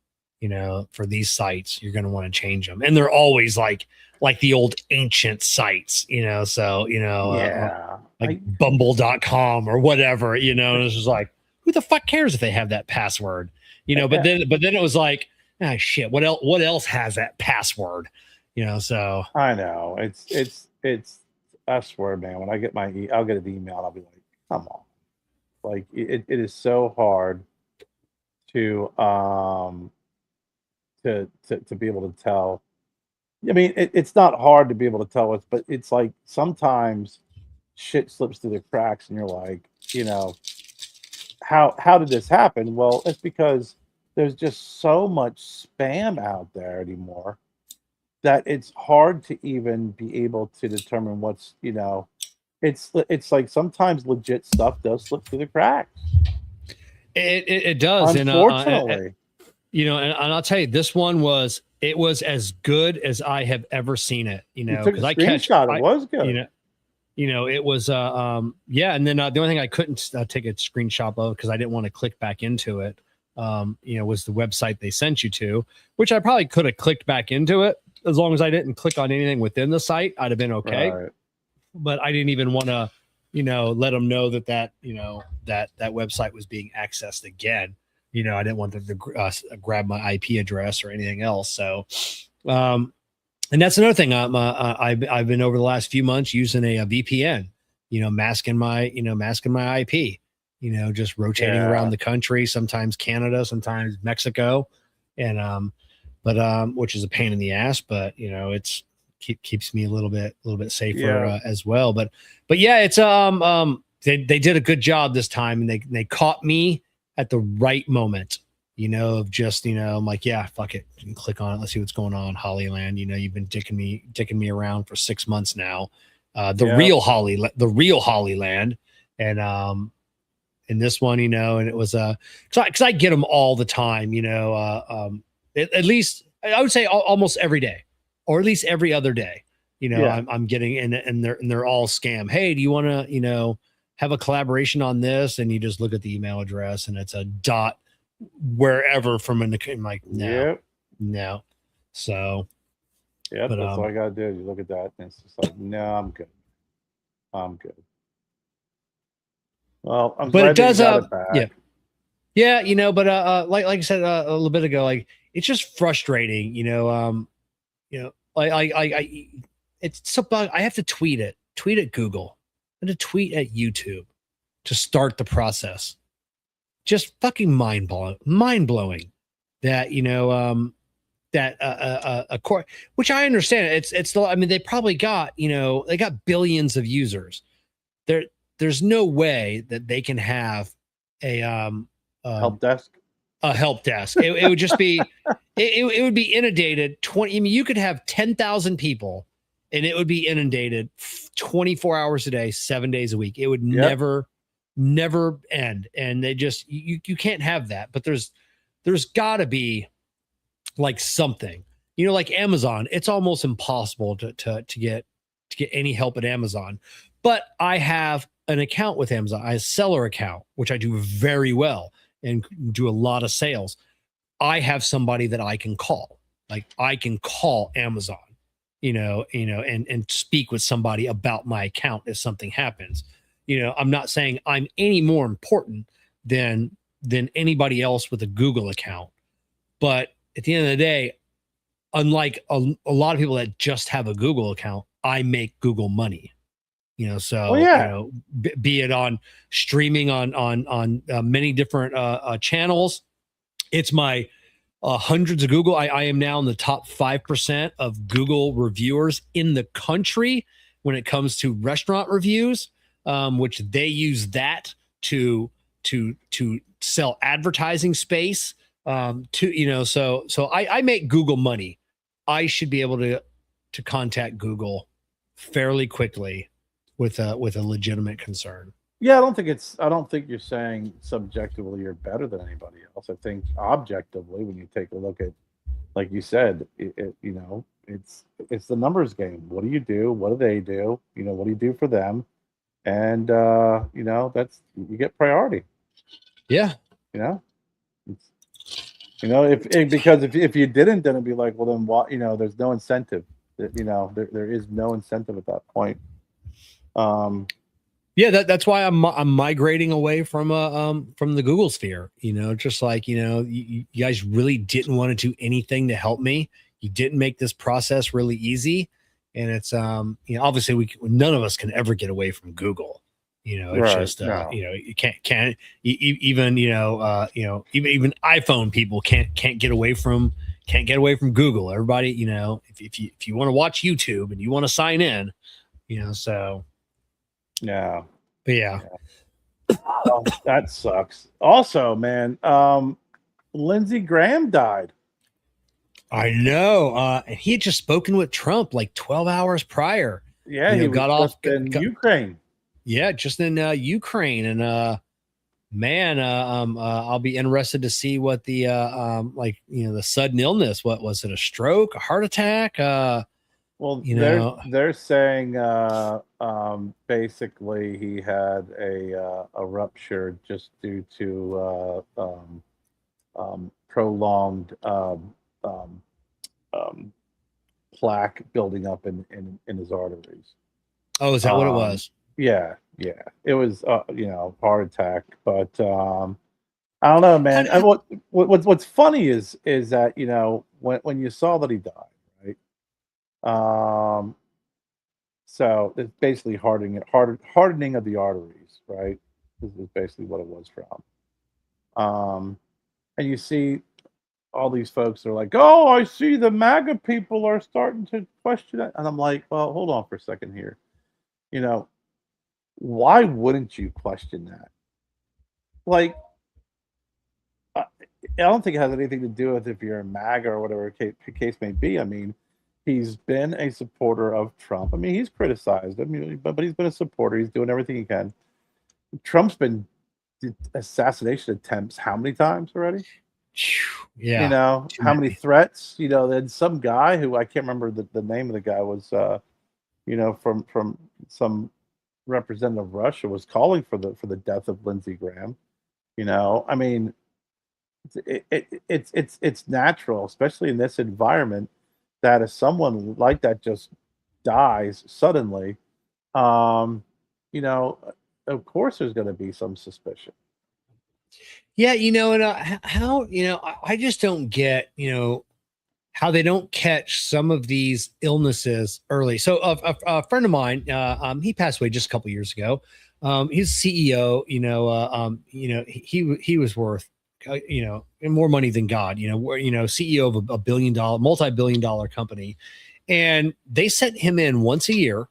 for these sites. You're going to want to change them, and they're always like the old ancient sites, so like bumble.com or whatever, and it's just like, who the fuck cares if they have that password, but then it was like, ah, shit, what else has that password? So I know it's I swear, man, when I get I'll get an email, I'll be like, come on. Like it is so hard to be able to tell. I mean, it's not hard to be able to tell it, but it's like sometimes shit slips through the cracks and you're like, how did this happen? Well, it's because there's just so much spam out there anymore that it's hard to even be able to determine what's, it's like sometimes legit stuff does slip through the cracks. It does. Unfortunately. And I'll tell you, this one was as good as I have ever seen it, because I screenshot it was good. It was, and then the only thing I couldn't take a screenshot of because I didn't want to click back into it, was the website they sent you to, which I probably could have clicked back into it. As long as I didn't click on anything within the site, I'd have been okay. Right. But I didn't even want to, let them know that that website was being accessed again. I didn't want them to grab my IP address or anything else. So, and that's another thing. I've been over the last few months using a VPN. Masking my IP. Just rotating around the country. Sometimes Canada, sometimes Mexico, and which is a pain in the ass, but it's keeps me a little bit safer as well. But yeah, it's they did a good job this time, and they caught me at the right moment, of just, I'm like, yeah, fuck it, and click on it. Let's see what's going on. Hollyland, you've been dicking me around for 6 months now. The real Hollyland, and in this one, and it was because I get them all the time, at least I would say almost every day, or at least every other day. I'm getting and they're all scam. Hey, do you want to have a collaboration on this, and you just look at the email address and it's a dot wherever from an account. I'm like, no, Yep. no. So, Yep. but That's all I gotta do. You look at that, and it's just like, no, I'm good. I'm good. Well, I'm but glad it does, that you got it back. yeah. Yeah, you know, but like I said a little bit ago, like it's just frustrating, you know, I it's so I have to tweet at Google, and to tweet at YouTube to start the process. Just fucking mind blowing that, you know, that a core, which I understand. It's I mean, they probably got, you know, they got billions of users. There's no way that they can have a Help desk. a help desk. It would just be it would be inundated 20. I mean, you could have 10,000 people and it would be inundated 24 hours a day, 7 days a week. It would never end. And they just you can't have that. But there's gotta be like something, you know, like Amazon. It's almost impossible to get any help at Amazon. But I have an account with Amazon. I have a seller account, which I do very well and do a lot of sales. I have somebody that I can call. Like I can call Amazon, and speak with somebody about my account if something happens. You know, I'm not saying I'm any more important than anybody else with a Google account. But at the end of the day, unlike a lot of people that just have a Google account, I make Google money. You know, so you know, be it on streaming on many different channels. It's my hundreds of Google. I am now in the top 5% of Google reviewers in the country when it comes to restaurant reviews, which they use that to sell advertising space. So I make Google money. I should be able to contact Google fairly quickly with a legitimate concern. Yeah, I don't think you're saying subjectively you're better than anybody else. I think objectively, when you take a look at, like you said, it's the numbers game. What do you do? What do they do? You know, what do you do for them? And that's, you get priority. Yeah. You know, because if you didn't, then it'd be like, well, then what? You know, there's no incentive. There is no incentive at that point. Yeah, that's why I'm migrating away from the Google sphere. You know, just like, you know, you guys really didn't want to do anything to help me. You didn't make this process really easy, and it's obviously none of us can ever get away from Google. You know, it's just you can't even even iPhone people can't get away from Google. Everybody, you know, if you want to watch YouTube and you want to sign in, you know, so. Yeah. But yeah. Well, that sucks. Also, man, Lindsey Graham died. I know. And he had just spoken with Trump like 12 hours prior. Yeah, he got was off in Ukraine. Yeah, just in Ukraine. And man, I'll be interested to see what the the sudden illness. What was it? A stroke, a heart attack? Well, they're saying basically he had a rupture just due to prolonged plaque building up in his arteries. Oh, is that what it was? Yeah. It was heart attack, but I don't know, man. What's funny is that, you know, when you saw that he died. So it's basically hardening of the arteries, right? This is basically what it was from. And you see all these folks are like, oh, I see the MAGA people are starting to question it. And I'm like, well, hold on for a second here. You know, why wouldn't you question that? Like, I don't think it has anything to do with if you're a MAGA or whatever the case may be. I mean, he's been a supporter of Trump. I mean, he's criticized him, but he's been a supporter. He's doing everything he can. Trump's been assassination attempts how many times already? Yeah. You know, how many threats? You know, then some guy who I can't remember the name of the guy was, from some Representative Russia was calling for the death of Lindsey Graham. You know, I mean, it's natural, especially in this environment, that if someone like that just dies suddenly, um, you know, of course there's going to be some suspicion. Yeah, and how I just don't get how they don't catch some of these illnesses early. So a friend of mine, he passed away just a couple years ago. He's CEO. He was worth more money than God. CEO of a multi-billion dollar company, and they sent him in once a year.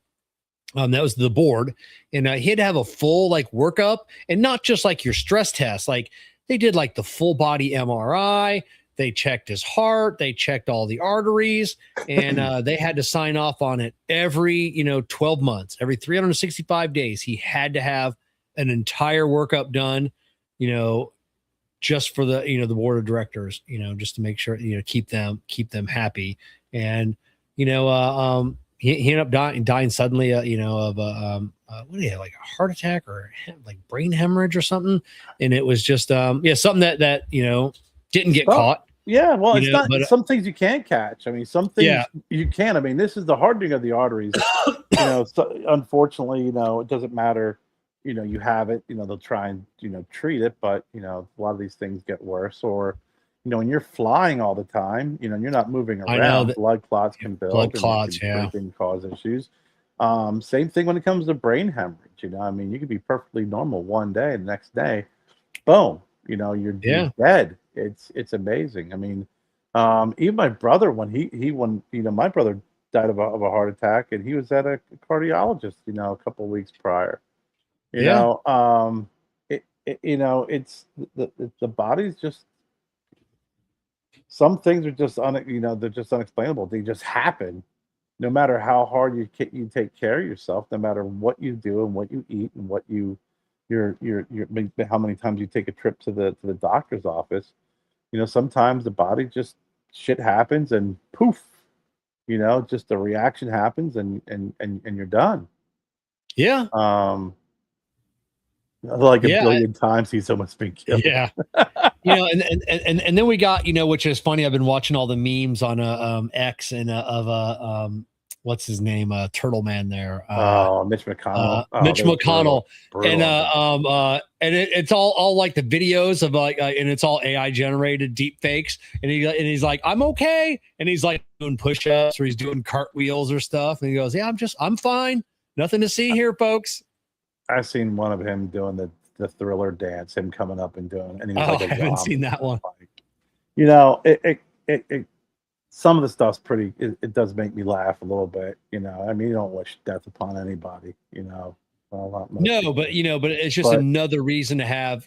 That was the board, and he had to have a full like workup, and not just like your stress test. Like they did like the full body MRI. They checked his heart. They checked all the arteries, and they had to sign off on it every 12 months, every 365 days. He had to have an entire workup done, just for the board of directors, just to make sure keep them happy. And he ended up dying suddenly, of what do you have, like a heart attack or like brain hemorrhage or something. And it was just, something that didn't get caught. Yeah, well, it's not but some things you can't catch. I mean, some things you can. I mean, this is the hardening of the arteries. So, unfortunately, it doesn't matter. You have it. They'll try and treat it, but a lot of these things get worse. Or when you're flying all the time, you're not moving I know around. that Blood clots can build. blood clots, Can cause issues. Same thing when it comes to brain hemorrhage. I mean, you could be perfectly normal one day, and the next day, boom, you're dead. It's amazing. I mean, even my brother, when my brother died of a heart attack, and he was at a cardiologist, a couple of weeks prior. It's the body's just, some things are just they're just unexplainable. They just happen. No matter how hard you take care of yourself, no matter what you do and what you eat and what how many times you take a trip to the doctor's office, sometimes the body just, shit happens and poof, just the reaction happens, and you're done. Yeah. Like a billion times he's almost been killed. Yeah. And then we got, which is funny. I've been watching all the memes on X and of what's his name? Turtle Man there. Mitch McConnell. Mitch McConnell. Brutal. And it's all like the videos of like and it's all AI generated deep fakes. And he's like, I'm okay. And he's like doing push-ups or he's doing cartwheels or stuff. And he goes, yeah, I'm fine. Nothing to see here, folks. I've seen one of him doing the Thriller dance, him coming up and doing, and he was like, I haven't seen that one. It some of the stuff's pretty. It does make me laugh a little bit. I mean, you don't wish death upon anybody. Well, no, but it's just another reason to have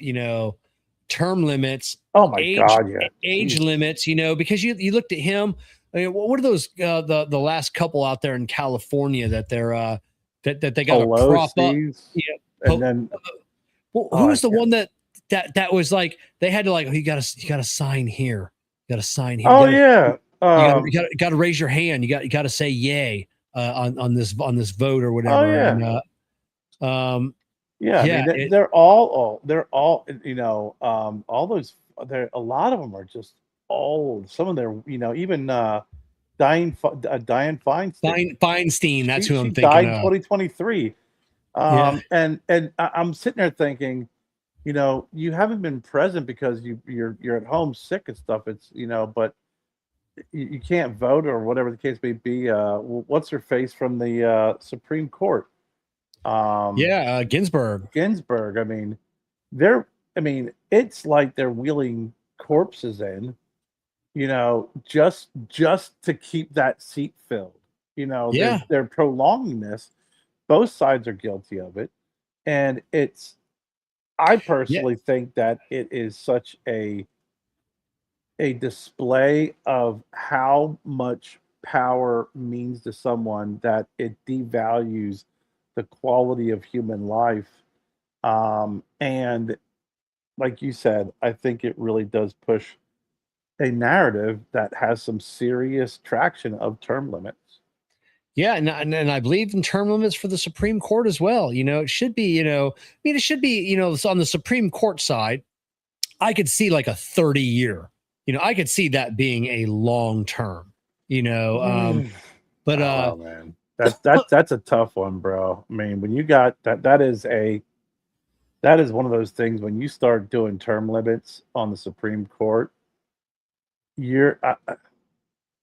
term limits. Oh my God, yeah, age limits. Because you looked at him. I mean, what are those the last couple out there in California that they're that they got to prop up? Yeah, and then who's the one that was like they had to like, oh, you got to sign here. You got to sign here. Oh yeah. You got to raise your hand. You got to say yay on this vote or whatever. Oh yeah. And, I mean, they're all all those. A lot of them are just old. Some of them, even Diane Feinstein. Feinstein, that's who I'm thinking. Died in 2023. And I'm sitting there thinking, you haven't been present because you're at home sick and stuff. It's but you can't vote or whatever the case may be. What's her face from the Supreme Court? Ginsburg. I mean, it's like they're wheeling corpses in, just to keep that seat filled. They're prolonging this. Both sides are guilty of it, and I personally think that it is such a display of how much power means to someone that it devalues the quality of human life. And like you said, I think it really does push a narrative that has some serious traction of term limits. Yeah, and I believe in term limits for the Supreme Court as well. It should be, it should be, on the Supreme Court side, I could see like a 30-year. I could see that being a long term. But I don't know, man. That's a tough one, bro. I mean, when you got that is one of those things when you start doing term limits on the Supreme Court, you're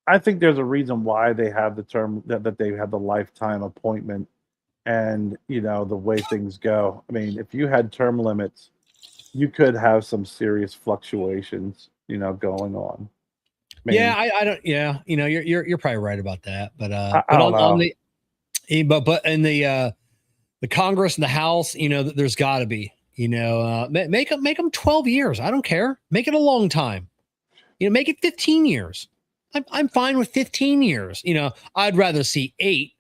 I think there's a reason why they have the term that they have the lifetime appointment and the way things go. I mean, if you had term limits, you could have some serious fluctuations, going on. I mean, yeah, I don't. Yeah, you're probably right about that. But I don't on know. but in the Congress and the House, there's got to be, make them 12 years. I don't care. Make it a long time. Make it 15 years. I'm fine with 15 years. I'd rather see 8.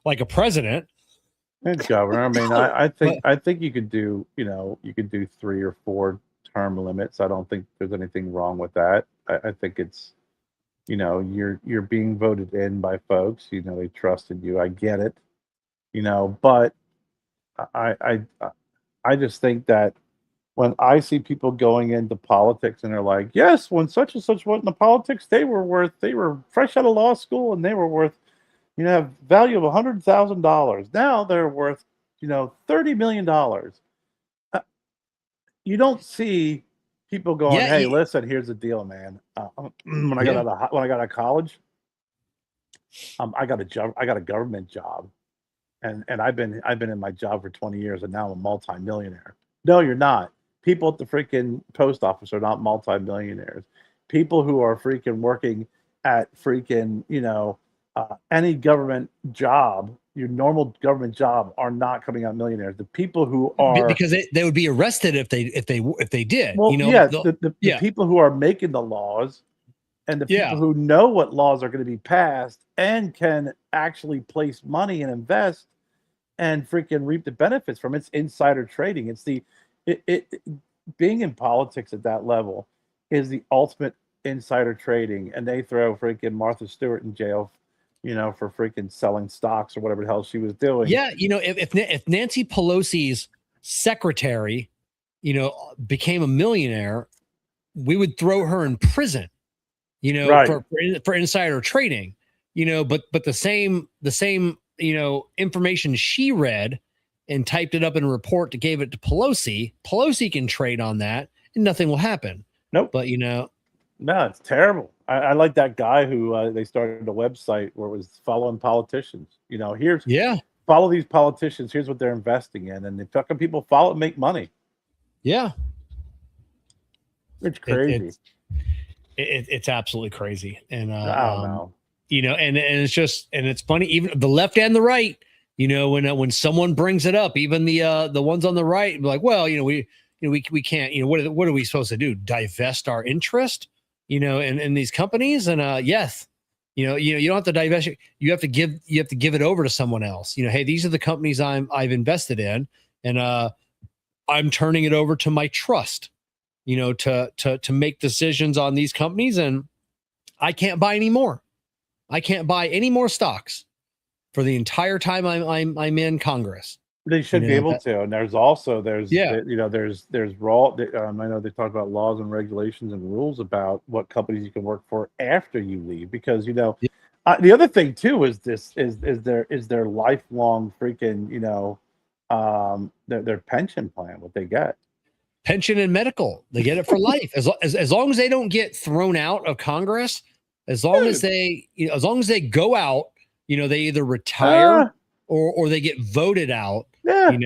Like a president. And governor. I mean, I think you could do 3 or 4 term limits. I don't think there's anything wrong with that. I think it's you're being voted in by folks. They trusted you. I get it. But I I just think that when I see people going into politics and they're like, yes, when such and such went into politics, they were fresh out of law school and they were worth, have value of $100,000. Now they're worth, $30 million. You don't see people going, Yeah, hey, listen, here's the deal, man. When I got out of college, I got a job. I got a government job, and I've been in my job for 20 years, and now I'm a multimillionaire. No, you're not. People at the freaking post office are not multimillionaires. People who are freaking working at freaking any government job, your normal government job, are not coming out millionaires. The people who are, because they would be arrested if they did. well, the people who are making the laws and the people who know what laws are going to be passed and can actually place money and invest and freaking reap the benefits from it's insider trading. It's being in politics at that level is the ultimate insider trading, and they throw freaking Martha Stewart in jail, for freaking selling stocks or whatever the hell she was doing. Yeah, if Nancy Pelosi's secretary, became a millionaire, we would throw her in prison, Right. for insider trading, but the same information she read and typed it up in a report to gave it to Pelosi can trade on that and nothing will happen. Nope. But no, it's terrible. I like that guy who they started a website where it was following politicians. Follow these politicians. Here's what they're investing in, and the fucking people follow and make money. Yeah, it's crazy. It's absolutely crazy, and I don't know. And it's just, and it's funny, even the left and the right. When someone brings it up, even the ones on the right, be like, well, we can't. What are we supposed to do? Divest our interest? In these companies, and yes, you don't have to divest. You have to give it over to someone else. Hey, these are the companies I've invested in, and I'm turning it over to my trust. To make decisions on these companies, and I can't buy any more. I can't buy any more stocks for the entire time I'm in Congress. They should be able to. And there's raw. I know they talk about laws and regulations and rules about what companies you can work for after you leave, because the other thing too is their lifelong freaking their pension plan, what they get. Pension and medical, they get it for life. As long as they don't get thrown out of Congress, as long as they go out, they either retire or they get voted out. Yeah.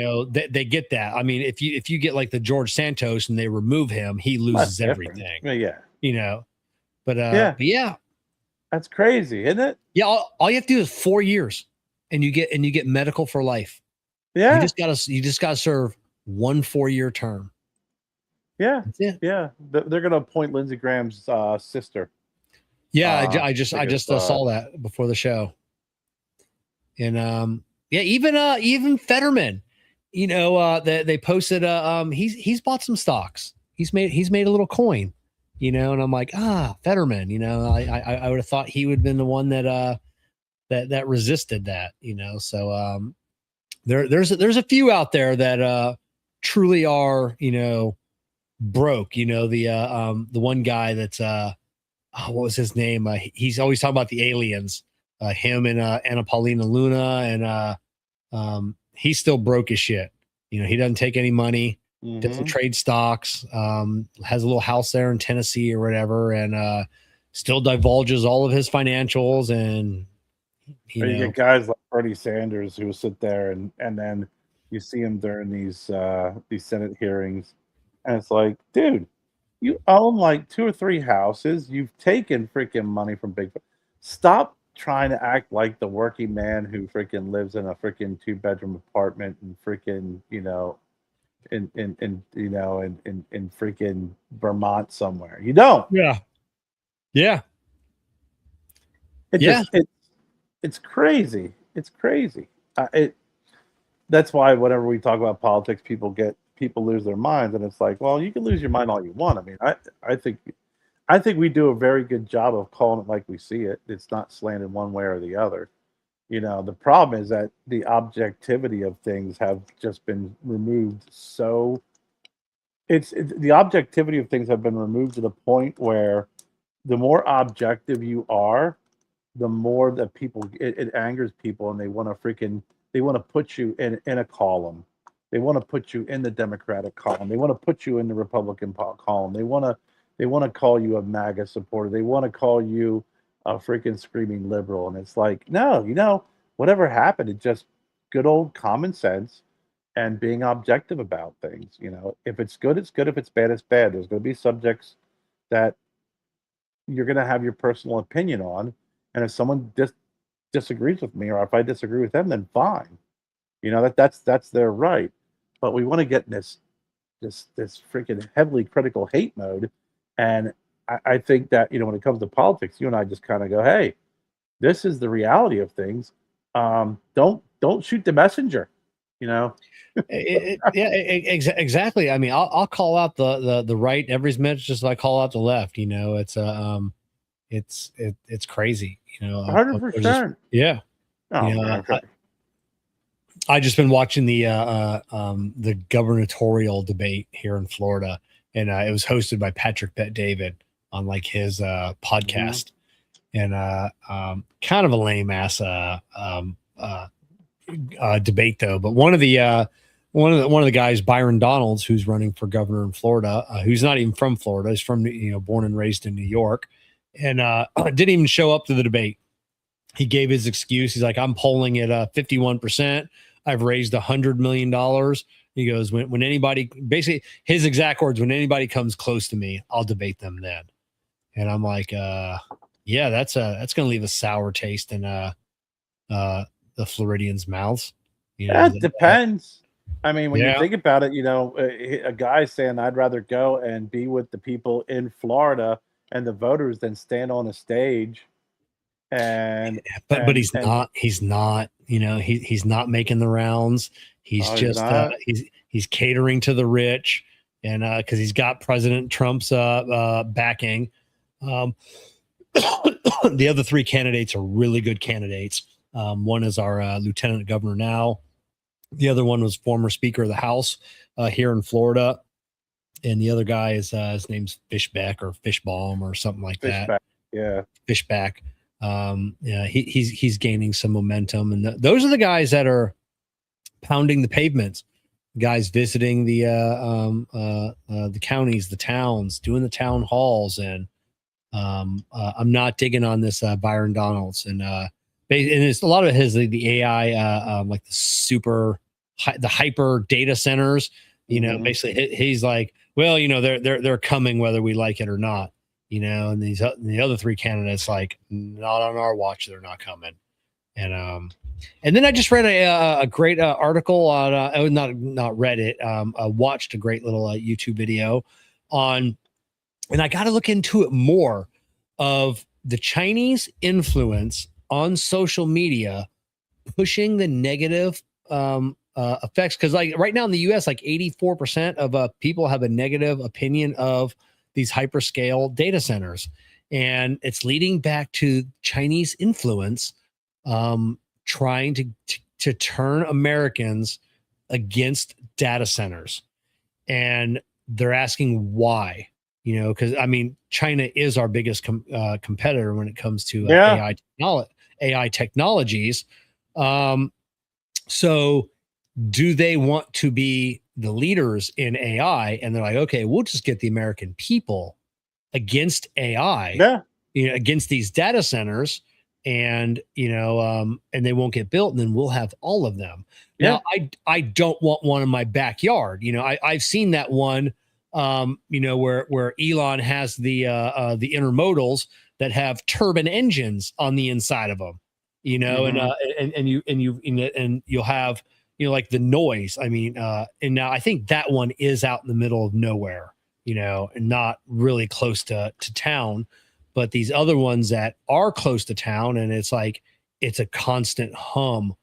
They get that. I mean, if you get like the George Santos and they remove him, he loses everything. Yeah. But yeah, that's crazy, isn't it? Yeah. All you have to do is 4 years, and you get medical for life. Yeah. You just gotta serve 1 4-year term. Yeah. Yeah. They're gonna appoint Lindsey Graham's sister. Yeah, I just saw that before the show. And even Fetterman, they posted he's bought some stocks. He's made a little coin, and I'm like, Fetterman, I would have thought he would have been the one that that resisted that, so there's a few out there that truly are, broke. The one guy that's what was his name? He's always talking about the aliens, him and Anna Paulina Luna, and he's still broke as shit. He doesn't take any money, doesn't trade stocks, has a little house there in Tennessee or whatever, and still divulges all of his financials. And you get guys like Bernie Sanders who sit there and then you see him during these Senate hearings, and it's like, dude, you own like 2 or 3 houses. You've taken freaking money from big. Stop trying to act like the working man who freaking lives in a freaking 2-bedroom apartment and freaking in freaking Vermont somewhere. You don't. Yeah. It's crazy. It's crazy. That's why whenever we talk about politics, people lose their minds, and it's like, well, you can lose your mind all you want. I mean, I think we do a very good job of calling it like we see it. It's not slanted one way or the other. The problem is that the objectivity of things have just been removed. So the objectivity of things have been removed to the point where the more objective you are, the more that it angers people, and they want to put you in a column. They want to put you in the Democratic column. They want to put you in the Republican column. They want to call you a MAGA supporter. They want to call you a freaking screaming liberal. And it's like, no, whatever happened, it's just good old common sense and being objective about things. If it's good, it's good. If it's bad, it's bad. There's going to be subjects that you're going to have your personal opinion on. And if someone disagrees with me, or if I disagree with them, then fine. That's their right. But we want to get in this freaking heavily critical hate mode. And I think that, when it comes to politics, you and I just kind of go, hey, this is the reality of things. Don't shoot the messenger, Exactly. I mean, I'll call out the right every minute, just like I call out the left. It's crazy. 100%. Yeah. Oh, I just been watching the gubernatorial debate here in Florida, and it was hosted by Patrick Bet-David on like his podcast, and kind of a lame ass debate though. But one of the guys, Byron Donalds, who's running for governor in Florida, who's not even from Florida, he's from born and raised in New York, and didn't even show up to the debate. He gave his excuse. He's like, I'm polling at 51%. I've raised $100 million. He goes, when anybody, basically his exact words, when anybody comes close to me, I'll debate them then. And I'm like, yeah, that's going to leave a sour taste in the Floridians' mouths. That depends. I mean, when you think about it, a guy saying, I'd rather go and be with the people in Florida and the voters than stand on a stage. But he's not he's not making the rounds. He's he's catering to the rich, and because he's got President Trump's backing. The other 3 candidates are really good candidates. One is our lieutenant governor now. The other one was former Speaker of the House here in Florida, and the other guy is his name's Fishback or Fishbaum or something like that. Yeah, Fishback. He's gaining some momentum, and those are the guys that are pounding the pavements. Guys visiting the counties, the towns, doing the town halls, and I'm not digging on this Byron Donalds, and it's a lot of the AI, like the hyper data centers. Basically, he's like, well, they're coming whether we like it or not. And the other 3 candidates, like, not on our watch, they're not coming. And then I just read a great article on not read it, watched a great little YouTube video on, and I got to look into it more, of the Chinese influence on social media pushing the negative effects. Because like right now in the US, like 84% of people have a negative opinion of these hyperscale data centers, and it's leading back to Chinese influence trying to turn Americans against data centers, and they're asking why. Because I mean, China is our biggest competitor when it comes to AI technologies. So do they want to be the leaders in AI? And they're like, okay, we'll just get the American people against AI, against these data centers, and and they won't get built, and then we'll have all of them. Now, I don't want one in my backyard. I've seen that one, where Elon has the intermodals that have turbine engines on the inside of them, and you'll have, like the noise. I mean, and now I think that one is out in the middle of nowhere, and not really close to town, but these other ones that are close to town, and it's like, it's a constant hum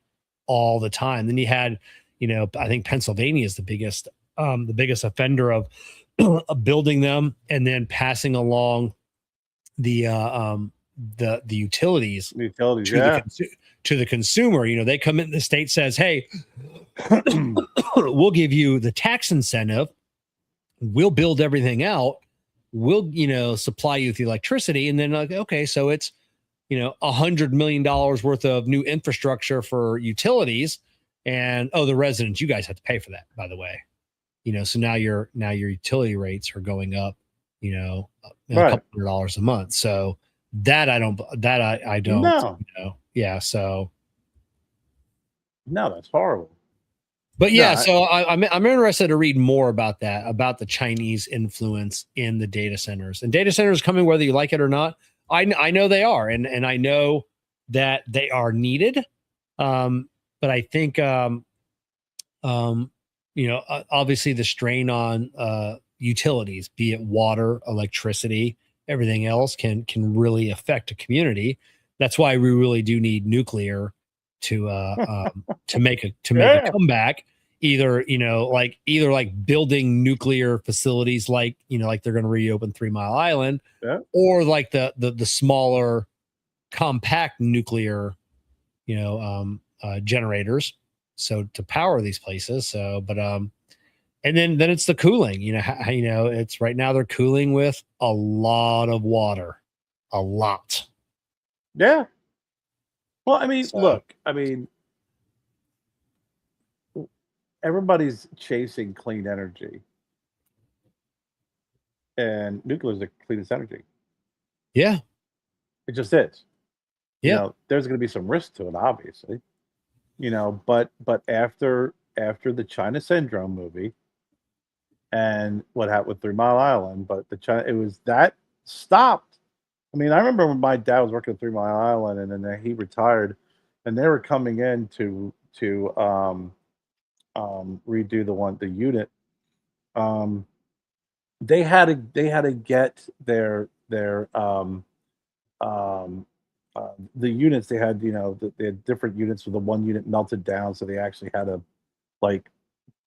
all the time. Then you had, I think Pennsylvania is the biggest offender of building them and then passing along the utilities to the consumer. They come in, the state says, hey, we'll give you the tax incentive, we'll build everything out, we'll supply you with the electricity, and then like, okay, so it's $100 million worth of new infrastructure for utilities, and the residents, you guys have to pay for that, by the way. So now your utility rates are going up, a couple $100 a month. So that I don't. No. Yeah. So no, that's horrible. But yeah, so I'm interested to read more about that, about the Chinese influence in the data centers. And data centers coming whether you like it or not. I know they are, and I know that they are needed. But I think obviously the strain on utilities, be it water, electricity, everything else can really affect a community. That's why we really do need nuclear to make a comeback. Either building nuclear facilities, like they're going to reopen 3 Mile Island, or like the smaller compact nuclear generators, so to power these places. So but and then it's the cooling. It's right now they're cooling with a lot of water, a lot. Well, I mean, look, I mean, everybody's chasing clean energy, and nuclear is the cleanest energy. Yeah, it just is. Yeah, there's going to be some risk to it, obviously. But after the China Syndrome movie, and what happened with 3 Mile Island, it was that stopped. I mean, I remember when my dad was working at 3 Mile Island, and then he retired, and they were coming in to redo the unit. They had to get their the units. They had they had different units, with the one unit melted down, so they actually had to like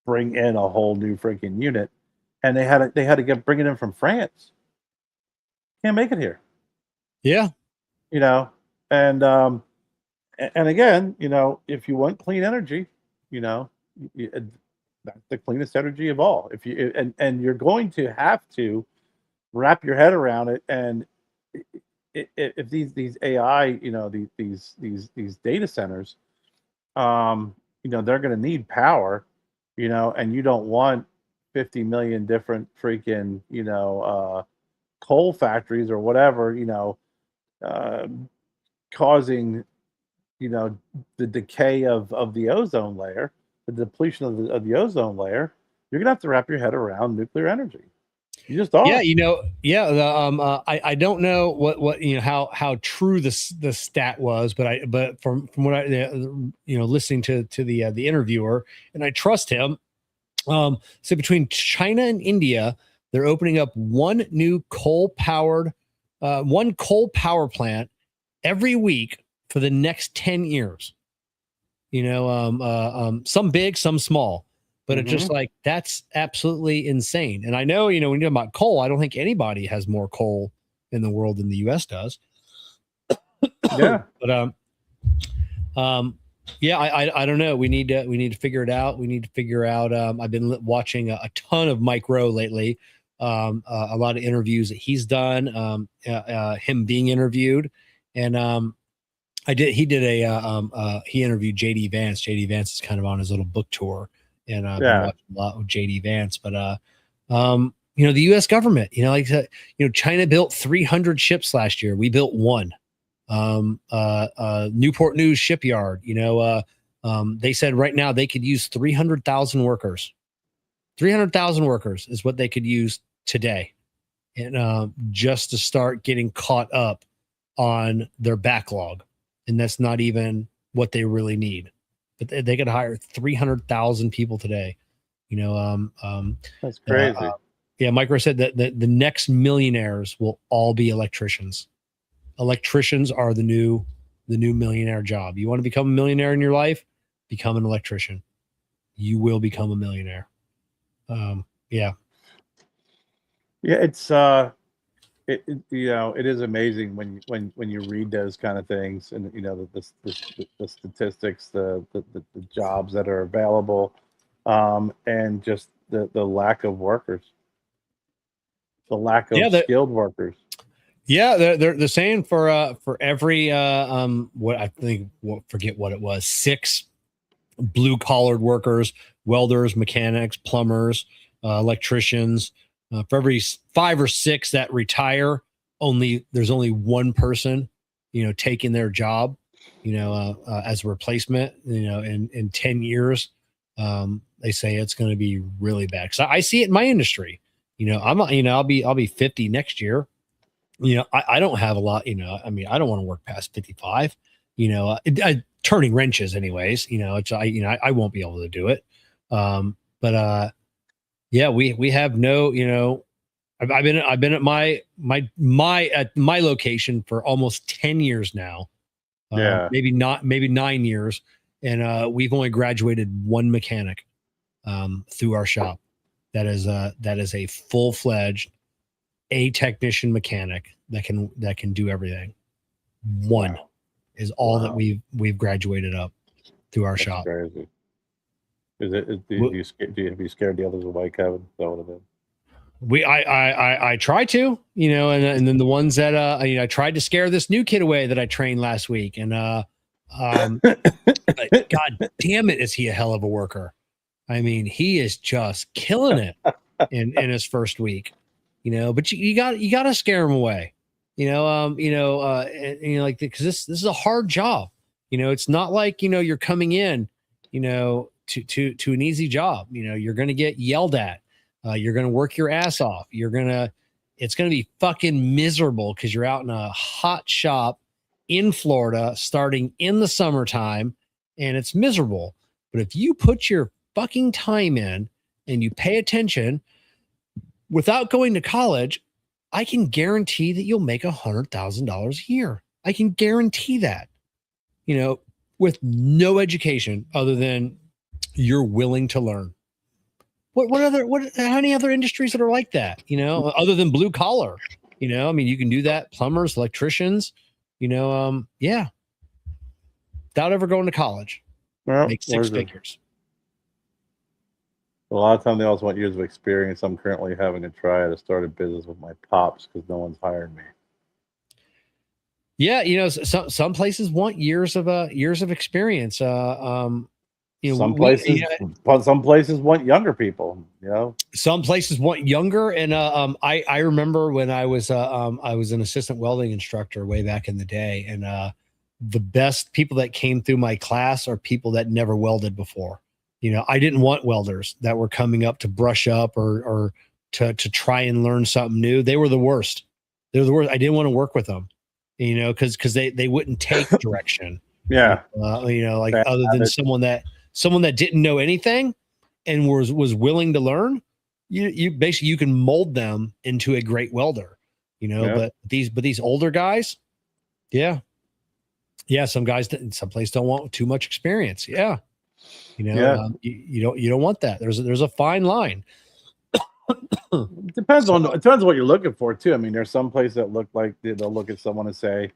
bring in a whole new freaking unit, and they had to bring it in from France. Can't make it here. Yeah, and again, if you want clean energy, that's the cleanest energy of all. If you and you're going to have to wrap your head around it, and if these AI, these data centers, they're going to need power, and you don't want 50 million different freaking coal factories or whatever, causing the decay of the ozone layer, the depletion of the ozone layer. You're gonna have to wrap your head around nuclear energy. You just are. Yeah, I don't know what how true the stat was, but from what I listening to the interviewer, and I trust him. So between China and India, they're opening up one coal power plant every week for the next 10 years. Some big, some small, but it's just like, that's absolutely insane. And I know, when you talk about coal, I don't think anybody has more coal in the world than the US does. Yeah. But Yeah, I don't know. We need to figure it out. We need to figure out. I've been watching a ton of Mike Rowe lately. A lot of interviews that he's done. Him being interviewed, and he interviewed JD Vance. JD Vance is kind of on his little book tour, and I've been watching a lot with JD Vance. But the U.S. government, China built 300 ships last year. We built one. Newport News shipyard, they said right now they could use 300,000 workers. 300,000 workers is what they could use today. And just to start getting caught up on their backlog. And that's not even what they really need. But they could hire 300,000 people today. That's crazy. Micro said that the next millionaires will all be electricians. Electricians are the new millionaire job. You want to become a millionaire in your life? Become an electrician. You will become a millionaire. Yeah, it's it is amazing when you read those kind of things, and the statistics, the jobs that are available, and just the lack of workers, the lack of skilled workers. Yeah, they're saying for every forget what it was, 6 blue collared workers, welders, mechanics, plumbers, electricians, for every 5 or 6 that retire, there's only one person, taking their job, as a replacement. In 10 years, they say it's going to be really bad. Because I see it in my industry. I'll be 50 next year. I don't have a lot, I don't want to work past 55, turning wrenches anyways, I won't be able to do it. We have no, I've been at my location for almost 10 years now. Maybe 9 years. And we've only graduated one mechanic through our shop. That is a full-fledged technician mechanic that can do everything. One is all that we've graduated up through our shop. Crazy. Have you scared the others away, Kevin? Is that what it is? I try to, and then the ones that I tried to scare this new kid away that I trained last week, and God damn it, is he a hell of a worker? I mean, he is just killing it in his first week. But you got to scare him away, because this is a hard job. It's not like, you're coming in, to an easy job. You're going to get yelled at. You're going to work your ass off. It's going to be fucking miserable because you're out in a hot shop in Florida starting in the summertime, and it's miserable. But if you put your fucking time in and you pay attention, without going to college, I can guarantee that you'll make $100,000 a year. I can guarantee that, with no education other than you're willing to learn. How many other industries that are like that, other than blue collar, you can do that. Plumbers, electricians, without ever going to college, make 6 figures. A lot of time they also want years of experience. I'm currently having to try to start a business with my pops because no one's hired me. Yeah, some places want years of experience. Some places want younger people. Some places want younger, and I remember when I was an assistant welding instructor way back in the day, and the best people that came through my class are people that never welded before. I didn't want welders that were coming up to brush up or to try and learn something new. They were the worst. They were the worst. I didn't want to work with them, because they wouldn't take direction. Yeah. Other than someone that didn't know anything and was willing to learn, you basically, you can mold them into a great welder, but these older guys, some guys, some places don't want too much experience. Yeah. You don't want that. There's a fine line. It depends on what you're looking for too. There's some places that look like they'll look at someone and say,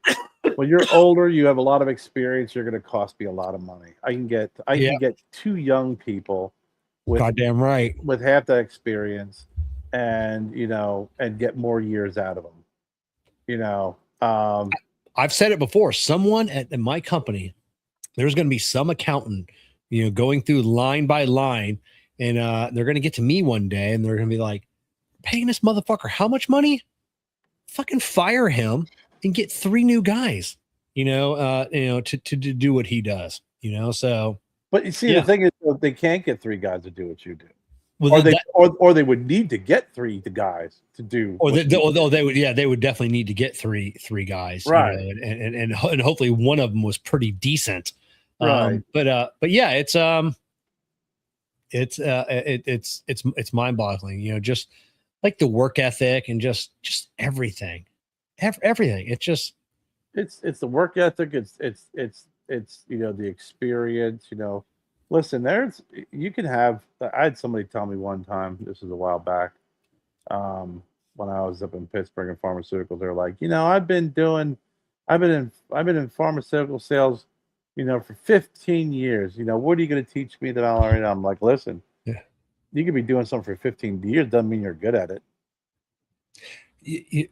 when you're older, you have a lot of experience. You're going to cost me a lot of money. I can get two young people with Goddamn right. with half that experience, and and get more years out of them. I've said it before. Someone at my company, there's going to be some accountant, going through line by line, and they're going to get to me one day, and they're going to be like, "Paying this motherfucker how much money? Fucking fire him and get 3 new guys, to do what he does, So, but you see, the thing is, they can't get 3 guys to do what you do. Well, or they would need to get 3 guys to do. They would definitely need to get three guys, right? And hopefully one of them was pretty decent, right? But yeah, it's mind boggling, just like the work ethic and just everything. Everything. It's the work ethic. It's the experience. Listen, you can have. I had somebody tell me one time. This was a while back, when I was up in Pittsburgh in pharmaceuticals. They're like, I've been in pharmaceutical sales, for 15 years. What are you going to teach me that I already know? I'm like, listen, you could be doing something for 15 years. Doesn't mean you're good at it. You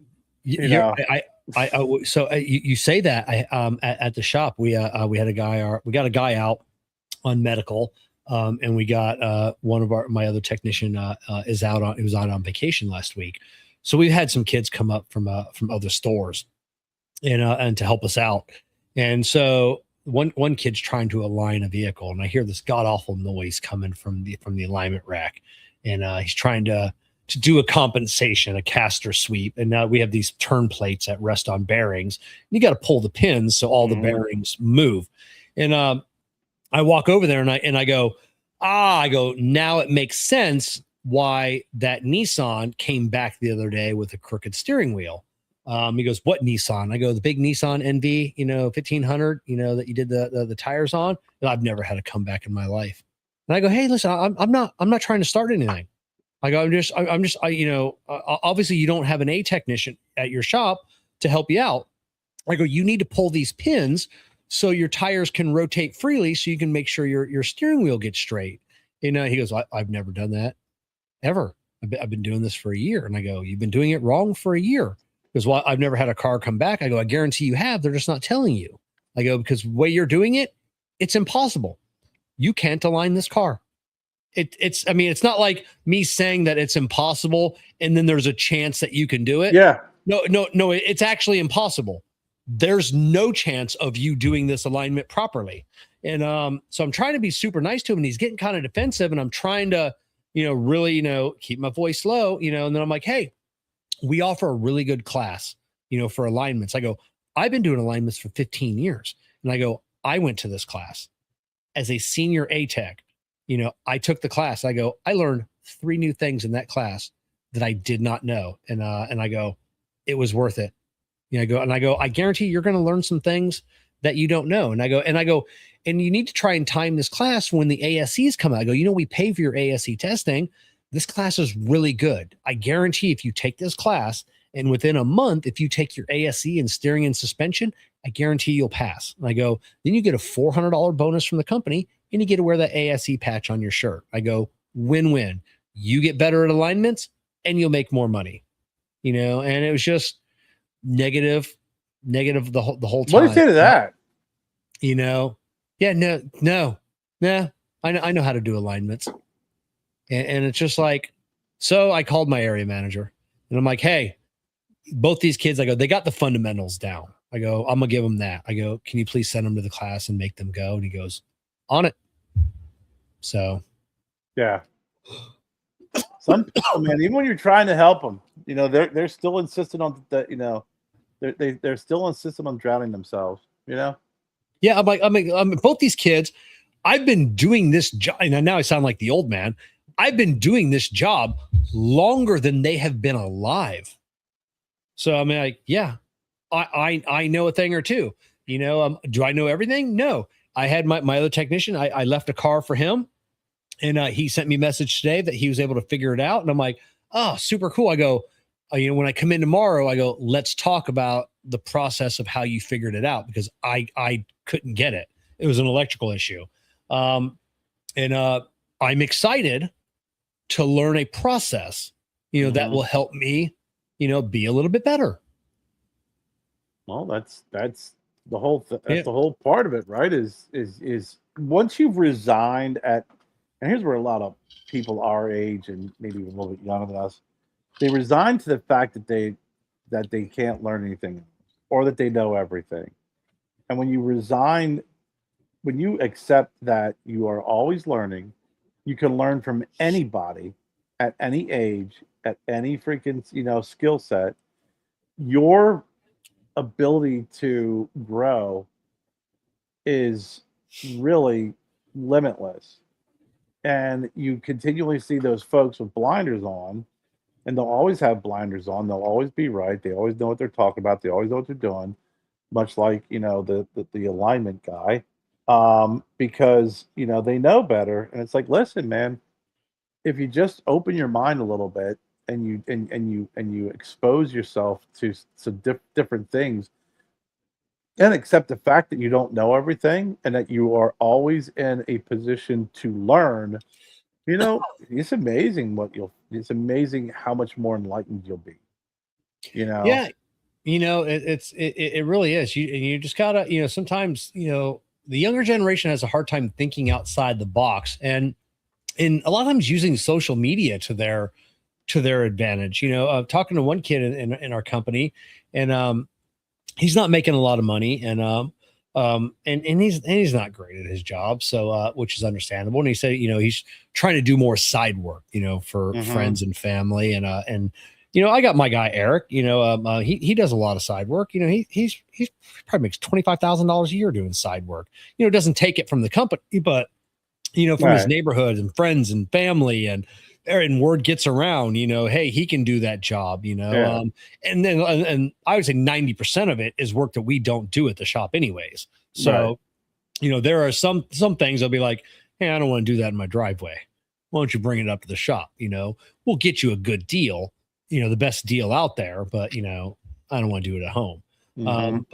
say that at the shop we had a guy, we got a guy out on medical, and we got one of my other technician he was out on vacation last week, so we've had some kids come up from other stores and to help us out, and so one kid's trying to align a vehicle, and I hear this god awful noise coming from the alignment rack, and he's trying to do a compensation, a caster sweep. And now we have these turn plates that rest on bearings. And you got to pull the pins so all the bearings move. And I walk over there and I go, now it makes sense why that Nissan came back the other day with a crooked steering wheel. He goes, what Nissan? I go, the big Nissan NV, 1500, that you did the tires on. And I've never had a comeback in my life. And I go, hey, listen, I'm not trying to start anything. I go, obviously you don't have an A technician at your shop to help you out. I go, you need to pull these pins so your tires can rotate freely so you can make sure your steering wheel gets straight. He goes, I've never done that ever. I've been doing this for a year. And I go, you've been doing it wrong for a year. Because I've never had a car come back. I go, I guarantee you have. They're just not telling you. I go, because the way you're doing it, it's impossible. You can't align this car. It's not like me saying that it's impossible and then there's a chance that you can do it. Yeah. No, it's actually impossible. There's no chance of you doing this alignment properly. And so I'm trying to be super nice to him, and he's getting kind of defensive, and I'm trying to, really, keep my voice low, and then I'm like, hey, we offer a really good class, for alignments. I go, I've been doing alignments for 15 years. And I go, I went to this class as a senior A tech. I took the class. I go, I learned 3 new things in that class that I did not know. And I go, it was worth it. I go, I guarantee you're going to learn some things that you don't know. And I go, and you need to try and time this class when the ASCs come out. I go, we pay for your ASC testing. This class is really good. I guarantee if you take this class and within a month, if you take your ASC and steering and suspension, I guarantee you'll pass. And I go, then you get a $400 bonus from the company, and you get to wear that ASE patch on your shirt. I go, win-win. You get better at alignments and you'll make more money, and it was just negative the whole time. What do you say to that? Yeah, no. I know how to do alignments. And it's just like, so I called my area manager and I'm like, hey, both these kids, I go, they got the fundamentals down. I go, I'm going to give them that. I go, can you please send them to the class and make them go? And he goes, on it. So, yeah. Some people, man, even when you're trying to help them, they're still insistent on that. They're still insistent on drowning themselves. Yeah. I'm like, both these kids. I've been doing this job, and now I sound like the old man. I've been doing this job longer than they have been alive. So I mean, yeah, I know a thing or two. Do I know everything? No. I had my other technician. I left a car for him, and he sent me a message today that he was able to figure it out. And I'm like, oh, super cool. I go, when I come in tomorrow, I go, let's talk about the process of how you figured it out, because I couldn't get it. It was an electrical issue. And I'm excited to learn a process, that will help me, be a little bit better. Well, that's the whole that's the whole part of it, right? Is once you've resigned at, and here's where a lot of people our age and maybe even a little bit younger than us, they resign to the fact that they can't learn anything or that they know everything. And when you resign, when you accept that you are always learning, you can learn from anybody at any age, at any freaking, skill set. Your ability to grow is really limitless. And you continually see those folks with blinders on, and they'll always have blinders on. They'll always be right. They always know what they're talking about. They always know what they're doing, much like, the alignment guy, because, they know better. And it's like, listen, man, if you just open your mind a little bit and you expose yourself to some different things and accept the fact that you don't know everything and that you are always in a position to learn, it's amazing it's amazing how much more enlightened you'll be. Yeah. It really is. You just gotta, sometimes, the younger generation has a hard time thinking outside the box, and a lot of times using social media to their advantage. Talking to one kid in our company, and he's not making a lot of money, and he's not great at his job, so which is understandable. And he said, he's trying to do more side work, for friends and family, and I got my guy Eric. He does a lot of side work. He's probably makes $25,000 a year doing side work. Doesn't take it from the company, but from his neighborhood and friends and family, and word gets around, hey, he can do that job, and then and I would say 90% of it is work that we don't do at the shop anyways. So, there are some things I'll be like, hey, I don't want to do that in my driveway. Why don't you bring it up to the shop? We'll get you a good deal, the best deal out there, but I don't want to do it at home. And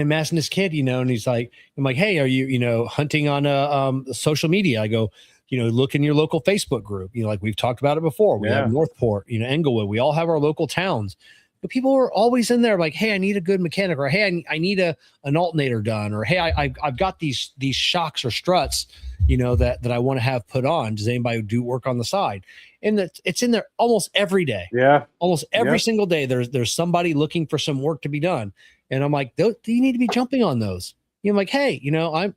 Mass and this kid, and he's like, I'm like, hey, are you, hunting on social media? I go, look in your local Facebook group. Like we've talked about it before. We have Northport, Englewood. We all have our local towns. But people are always in there like, hey, I need a good mechanic, or hey, I need an alternator done, or hey, I've got these shocks or struts, that I want to have put on. Does anybody do work on the side? And it's in there almost every day. Yeah. Almost every single day. There's somebody looking for some work to be done. And I'm like, do you need to be jumping on those? I'm like, hey,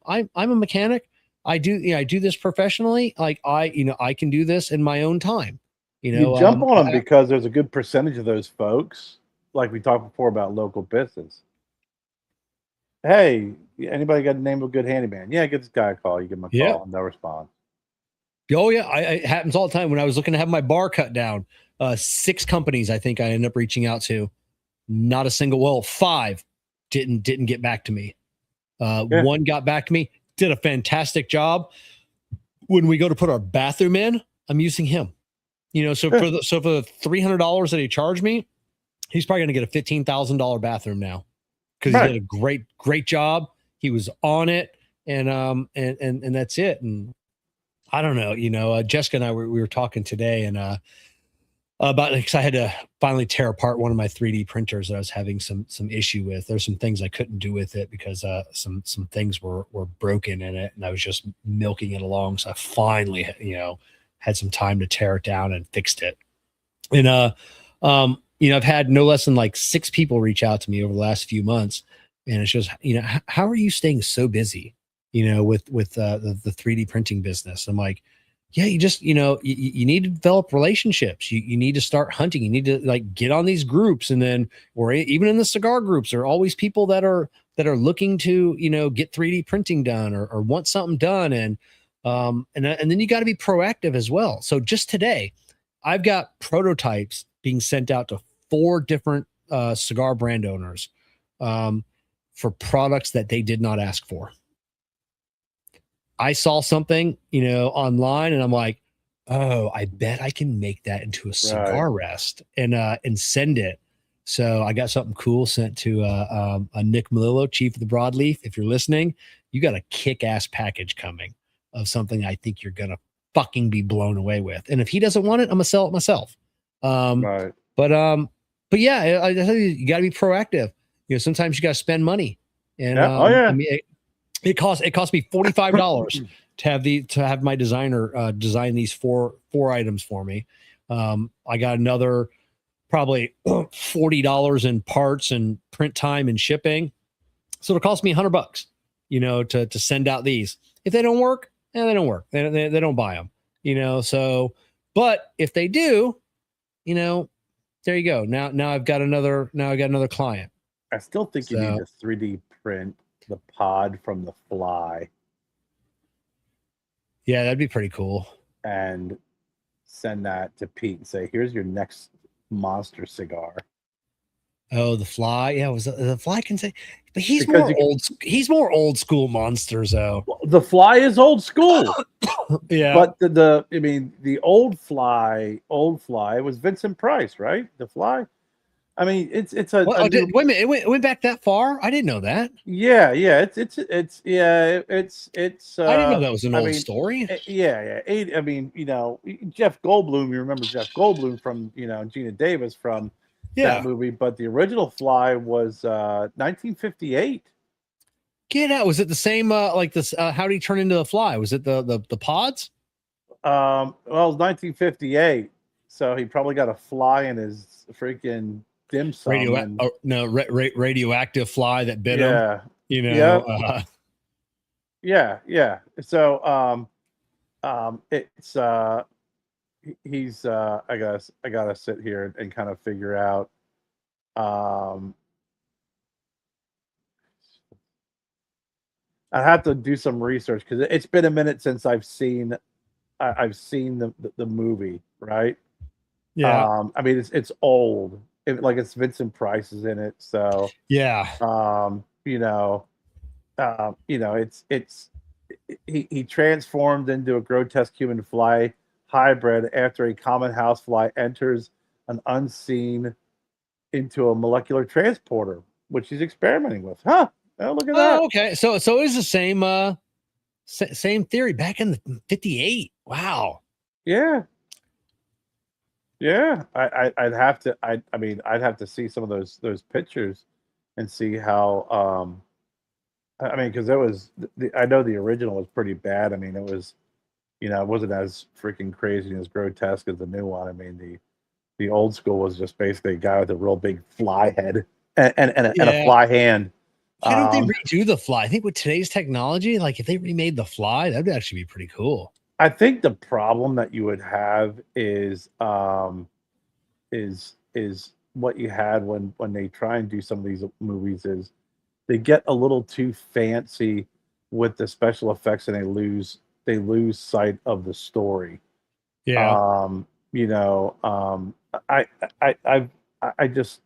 I'm a mechanic. I do this professionally. Like I can do this in my own time. You jump on them because there's a good percentage of those folks, like we talked before about local business. Hey, anybody got the name of a good handyman? Yeah, give this guy a call. You give him a call and they'll respond. Oh yeah, it happens all the time. When I was looking to have my bar cut down, 6 companies I think I ended up reaching out to. Not a single, 5 didn't get back to me. One got back to me, did a fantastic job. When we go to put our bathroom in, I'm using him. So for the $300 that he charged me, he's probably going to get a $15,000 bathroom now, because he did a great job. He was on it, and that's it. And I don't know, Jessica and I we were talking today, and about, because I had to finally tear apart one of my 3D printers that I was having some issue with. There's some things I couldn't do with it because some things were broken in it, and I was just milking it along. So I finally, had some time to tear it down and fixed it. And I've had no less than like 6 people reach out to me over the last few months, and it's just, how are you staying so busy, with the 3D printing business? I'm like, yeah, you just, you need to develop relationships. You need to start hunting. You need to like get on these groups, and then, or even in the cigar groups, there are always people that are looking to, get 3D printing done or want something done. And then you got to be proactive as well. So just today, I've got prototypes being sent out to 4 different cigar brand owners for products that they did not ask for. I saw something, online, and I'm like, Oh, I bet I can make that into a Right. cigar rest and send it. So I got something cool sent to a Nick Melillo, chief of the broadleaf. If you're listening, you got a kick-ass package coming of something I think you're gonna fucking be blown away with. And if he doesn't want it, I'm gonna sell it myself. Um, Right. but um, but yeah, I tell you got to be proactive. Sometimes you got to spend money, and Yeah. Oh I yeah. mean, it cost me $45 to have my designer design these four items for me. I got another probably $40 in parts and print time and shipping, so it'll cost me $100, to send out these. If they don't work, they don't work. They don't buy them, So, but if they do, there you go. Now I've got another client. I still think you need So to 3D print the pod from the fly yeah, that'd be pretty cool. and send that to Pete and say, "Here's your next monster cigar." Oh, the fly. Yeah, was the fly can say, but he's Because more you can, old. He's more old school monsters, though. the fly is old school, Yeah. but I mean the old fly was Vincent Price, right? The fly. I mean, it's Well, a new. wait a minute. It went back that far. I didn't know that. Yeah, yeah, it's yeah, it's I didn't know that was an I old mean, story. yeah, yeah. I mean, Jeff Goldblum, you remember Jeff Goldblum from, Gina Davis from that Yeah. movie, but the original Fly was 1958. Get out. Was it the same? Like this? How did he turn into the fly? Was it the pods? Well, it's 1958, so he probably got a fly in his freaking dim sum, and No, radioactive fly that bit him. yeah, You yeah, know. yeah, yeah. So, it's he's I gotta sit here and kind of figure out. um I have to do some research because it's been a minute since I've seen the movie, right? Yeah. I mean, it's old. Like, it's Vincent Price is in it, so Yeah. um you know it's he transformed into a grotesque human fly hybrid after a common housefly enters an unseen into a molecular transporter, which he's experimenting with. Huh? Oh, look at that. Oh, okay. So it's the same. Same theory back in the 58. Wow. Yeah, yeah. I'd have to. I mean, I'd have to see some of those pictures and see how. I mean, because it was. I know the original was pretty bad. I mean, it was. It wasn't as freaking crazy and as grotesque as the new one. I mean, the old school was just basically a guy with a real big fly head and a Yeah. fly hand. Why don't they Um, redo the fly? I think with today's technology, like if they remade the fly, that'd actually be pretty cool. I think the problem that you would have is what you had when they try and do some of these movies is they get a little too fancy with the special effects and they lose sight of the story. Yeah. Um, you know, I I just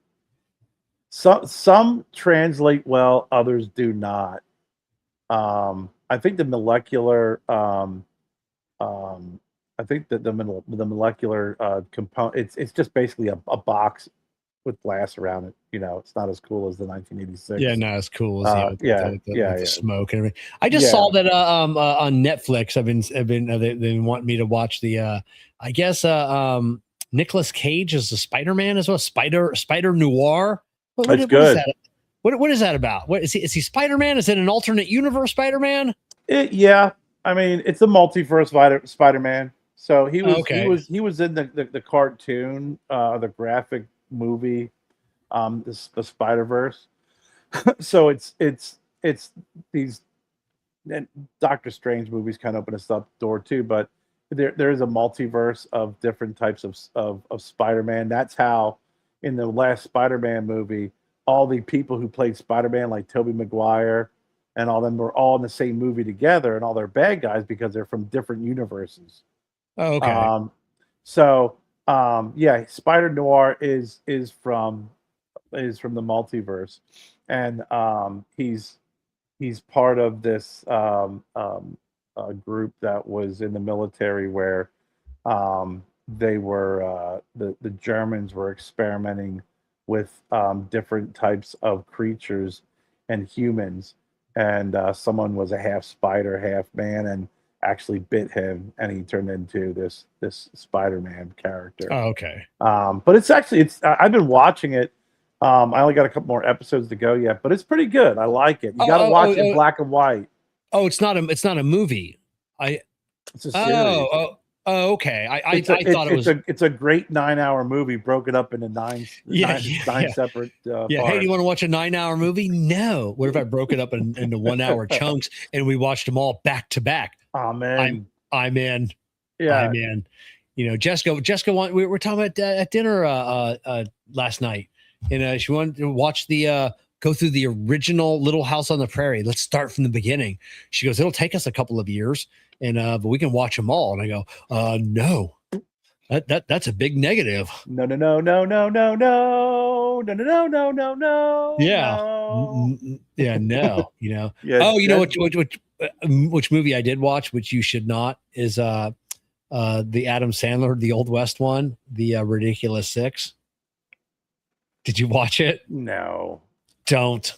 some translate well, others do not. I think the molecular um, I think that the molecular component it's just basically a box with glass around it. It's not as cool as the Yeah, 1986. not as cool as Yeah, with yeah, the yeah, smoke and everything. I just yeah. saw that on Netflix. They've been wanting me to watch the I guess Nicolas Cage as the Spider-Man as well. Spider Noir. It's What is good. that? What is that about? What is he Spider-Man? Is it an alternate universe Spider-Man? Yeah, I mean, it's a multiverse Spider-Man. So he Oh, was he okay. was he was in the cartoon, the graphic movie, the Spider-Verse. So it's these and Doctor Strange movies kind of open us up the door too, but there is a multiverse of different types of Spider-Man. That's how in the last Spider-Man movie, all the people who played Spider-Man, like Tobey Maguire and all them, were all in the same movie together, and all they're bad guys because they're from different universes. Oh, okay. Um, so yeah, Spider Noir is from the multiverse, and he's part of this group that was in the military where They were the Germans were experimenting with different types of creatures and humans, and someone was a half spider, half man, and actually bit him, and he turned into this Spider-Man character. Oh, okay. But I've been watching it. I only got a couple more episodes to go yet, but it's pretty good. I like it. You got to watch it in black and white. Oh, it's not a movie. It's a series. Okay. I thought it was. It's a great 9-hour movie broken up into nine separate. Hey, do you want to watch a 9-hour movie? No. What if I broke it up into 1 hour chunks and we watched them all back to back? Oh man, I'm in. Yeah, I'm in. Jessica, we were talking about at dinner last night, and she wanted to watch go through the original Little House on the Prairie. Let's start from the beginning. She goes, it'll take us a couple of years, and but we can watch them all. And I go, no, that's a big negative. No. Yeah, no. Yeah, no. Yeah, which movie I did watch, which you should not, is the Adam Sandler, the Old West one, the Ridiculous Six. Did you watch it? No. Don't.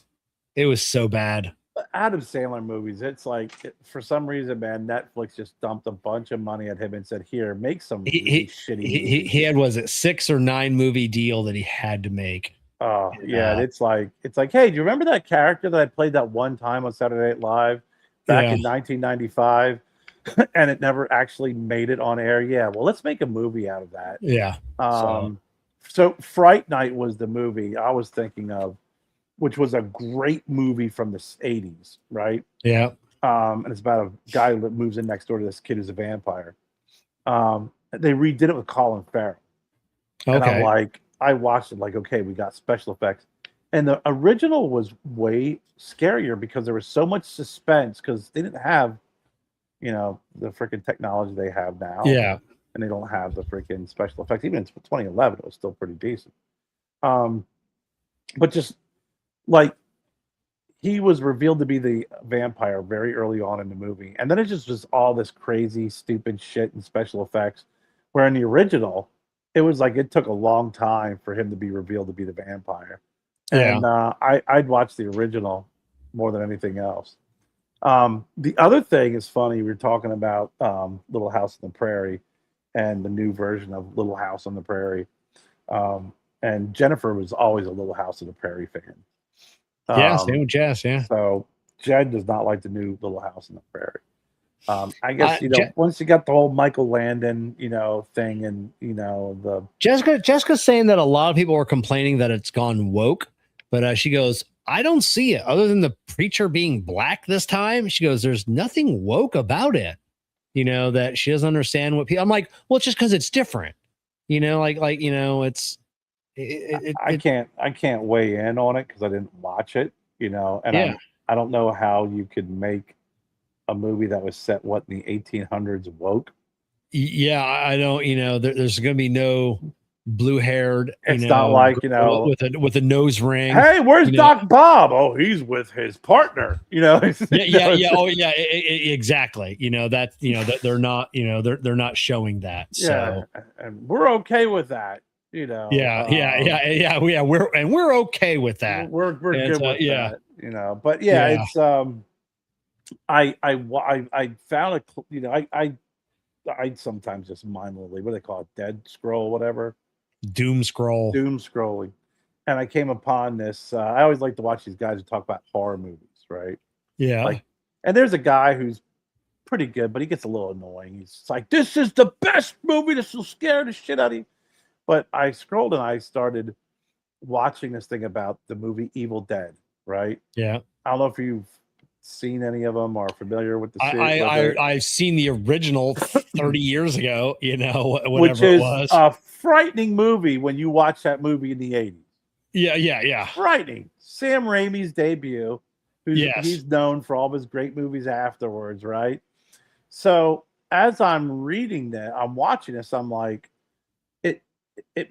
It was so bad. Adam Sandler movies, it's like for some reason, man, Netflix just dumped a bunch of money at him and said, "Here, make some really shitty." He had, was it 6 or 9 movie deal that he had to make. Oh yeah, it's like, hey, do you remember that character that I played that one time on Saturday Night Live back in 1995, and it never actually made it on air? Yeah, well, let's make a movie out of that. Yeah. So Fright Night was the movie I was thinking of, which was a great movie from the 80s, right? Yeah. And it's about a guy that moves in next door to this kid who's a vampire. They redid it with Colin Farrell. Okay. And I'm like, I watched it like, okay, we got special effects. And the original was way scarier because there was so much suspense because they didn't have, the freaking technology they have now. Yeah. And they don't have the freaking special effects. Even in 2011, it was still pretty decent. But just like, he was revealed to be the vampire very early on in the movie. And then it just was all this crazy, stupid shit and special effects. Where in the original, it was like it took a long time for him to be revealed to be the vampire. Yeah. And I'd watch the original more than anything else. The other thing is funny. We were talking about Little House on the Prairie and the new version of Little House on the Prairie. And Jennifer was always a Little House on the Prairie fan. Yeah, same with Jess. Yeah. So Jed does not like the new Little House on the Prairie. I guess once you got the whole Michael Landon, thing, and the Jessica's saying that a lot of people were complaining that it's gone woke, but she goes, I don't see it other than the preacher being black this time. She goes, there's nothing woke about it. That she doesn't understand what people. I'm like, well, it's just because it's different. It's. I can't weigh in on it because I didn't watch it. And I don't know how you could make a movie that was set in the 1800s woke. Yeah, I don't. There's going to be no blue-haired. It's not like with a nose ring. Hey, where's Doc Bob? Oh, he's with his partner. Yeah. Oh, yeah. Exactly. That they're not. They're not showing that. So. Yeah, and we're okay with that. Yeah. We're okay with that. We're good with that. But it's I found I sometimes just mindlessly, what do they call it, dead scroll, whatever, doom scrolling, and I came upon this. I always like to watch these guys who talk about horror movies, right? Yeah. And there's a guy who's pretty good, but he gets a little annoying. He's like, "This is the best movie. This will scare the shit out of you." But I scrolled and I started watching this thing about the movie Evil Dead, right? Yeah. I don't know if you've seen any of them or are familiar with the series. I've seen the original 30 years ago, whatever which is it was. A frightening movie when you watch that movie in the 80s. Yeah. Frightening. Sam Raimi's debut. He's known for all of his great movies afterwards, right? So as I'm reading that, I'm watching this, I'm like, it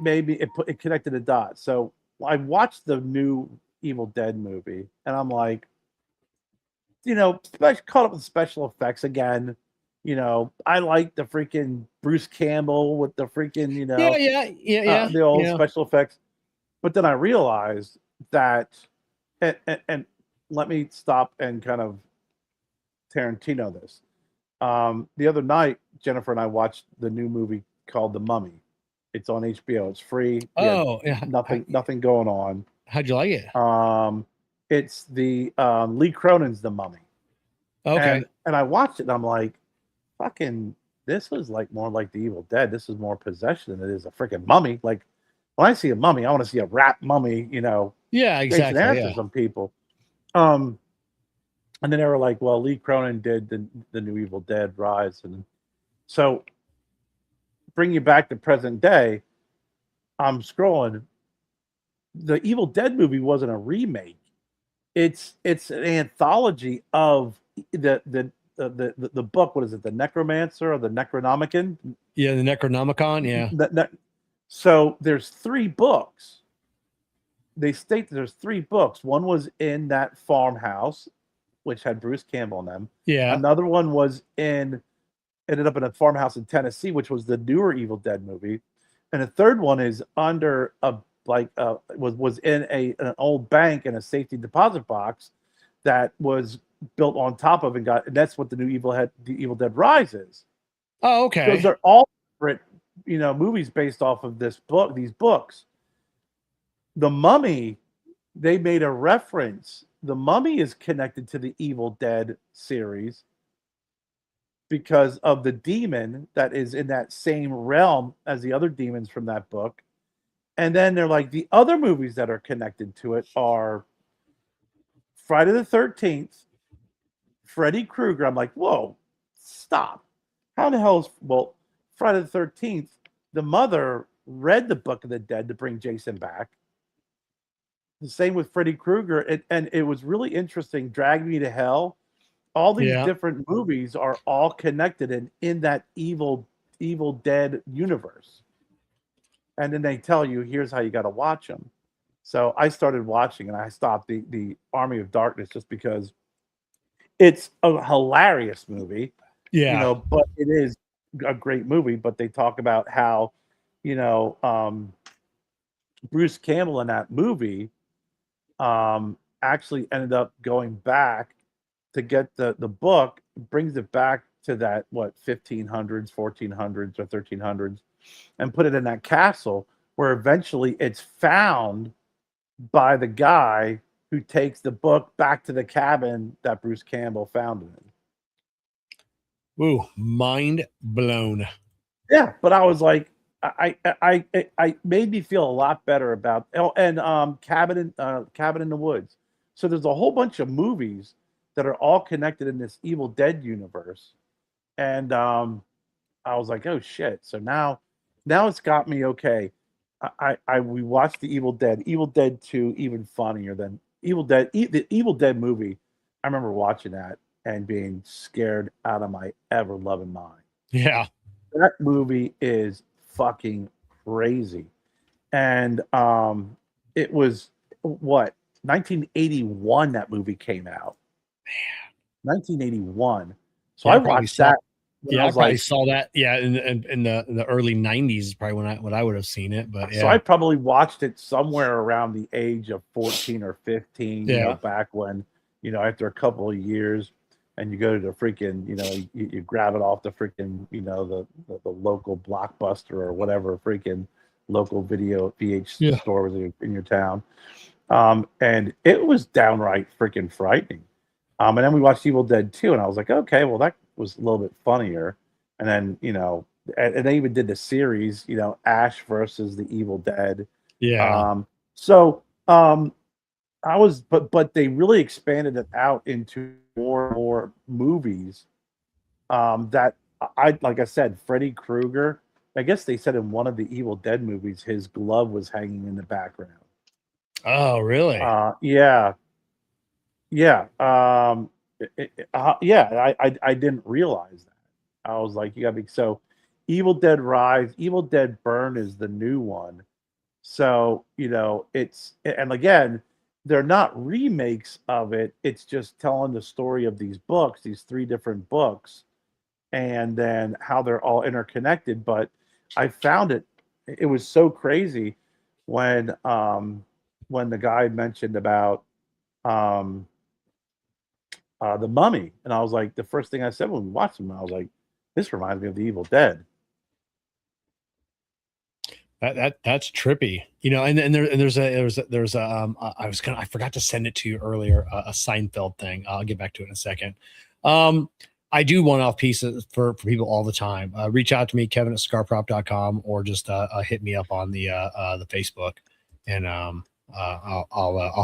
connected the dots. So I watched the new Evil Dead movie, and I'm like, caught up with special effects again. I like the freaking Bruce Campbell with the freaking, the old yeah. special effects. But then I realized that, and let me stop and kind of Tarantino this. The other night, Jennifer and I watched the new movie called The Mummy. It's on HBO. It's free. Oh, yeah. Nothing going on. How'd you like it? It's the Lee Cronin's The Mummy. Okay. And I watched it and I'm like, fucking, this was like more like The Evil Dead. This is more possession than it is a freaking mummy. Like when I see a mummy, I want to see a rap mummy, Yeah, exactly. answer some people. And then they were like, well, Lee Cronin did the new Evil Dead Rise. And so bring you back to present day, I'm scrolling. The Evil Dead movie wasn't a remake. It's an anthology of the book. What is it? The Necromancer or the Necronomicon? Yeah, the Necronomicon. Yeah. So there's 3 books. They state that there's 3 books. One was in that farmhouse, which had Bruce Campbell in them. Yeah. Another one ended up in a farmhouse in Tennessee, which was the newer Evil Dead movie. And the third one is under was in an old bank in a safety deposit box that was built on top of and that's what the new the Evil Dead Rise is. Oh, okay. Those are all different, movies based off of these books. The Mummy, they made a reference. The Mummy is connected to the Evil Dead series because of the demon that is in that same realm as the other demons from that book. And then they're like, the other movies that are connected to it are Friday the 13th, Freddy Krueger. I'm like, whoa, stop. How the hell Friday the 13th, the mother read the Book of the Dead to bring Jason back. The same with Freddy Krueger. And it was really interesting. Drag Me to Hell. All these different movies are all connected in that Evil Dead universe. And then they tell you, here's how you got to watch them. So I started watching and I stopped the Army of Darkness just because it's a hilarious movie. Yeah. But it is a great movie. But they talk about how, Bruce Campbell in that movie actually ended up going back to get the book, brings it back to that, 1500s, 1400s, or 1300s, and put it in that castle where eventually it's found by the guy who takes the book back to the cabin that Bruce Campbell found it in. Ooh, mind blown. Yeah, but I was like, I made me feel a lot better about Cabin in the Woods. So there's a whole bunch of movies that are all connected in this Evil Dead universe, and I was like, oh shit! So now it's got me okay. We watched the Evil Dead 2, even funnier than Evil Dead. The Evil Dead movie, I remember watching that and being scared out of my ever loving mind. Yeah, that movie is fucking crazy, and it was 1981 that movie came out. Man, 1981. So I watched that. Yeah, I probably saw that. Yeah, in the early 90s is probably when I would have seen it. But so I probably watched it somewhere around the age of 14 or 15. Back when after a couple of years, and you go to the freaking you grab it off the freaking the local Blockbuster or whatever freaking local video VH store was in your town, and it was downright freaking frightening. And then we watched Evil Dead 2, and I was like, okay, well that was a little bit funnier. And then and they even did the series, Ash versus the Evil Dead. Yeah. I was, but they really expanded it out into more and more movies. That like I said, Freddy Krueger. I guess they said in one of the Evil Dead movies, his glove was hanging in the background. Oh, really? Yeah. I didn't realize that. I was like, you gotta be so. Evil Dead Rise, Evil Dead Burn is the new one. So it's, and again, they're not remakes of it. It's just telling the story of these books, these 3 different books, and then how they're all interconnected. But I found it was so crazy when the guy mentioned about um the Mummy, and I was like, the first thing I said when we watched him, I was like, this reminds me of the Evil Dead. That's trippy, there's a I forgot to send it to you earlier, a Seinfeld thing. I'll get back to it in a second. I do one-off pieces for people all the time. Reach out to me, Kevin at cigarprop.com, or just hit me up on the Facebook, and I'll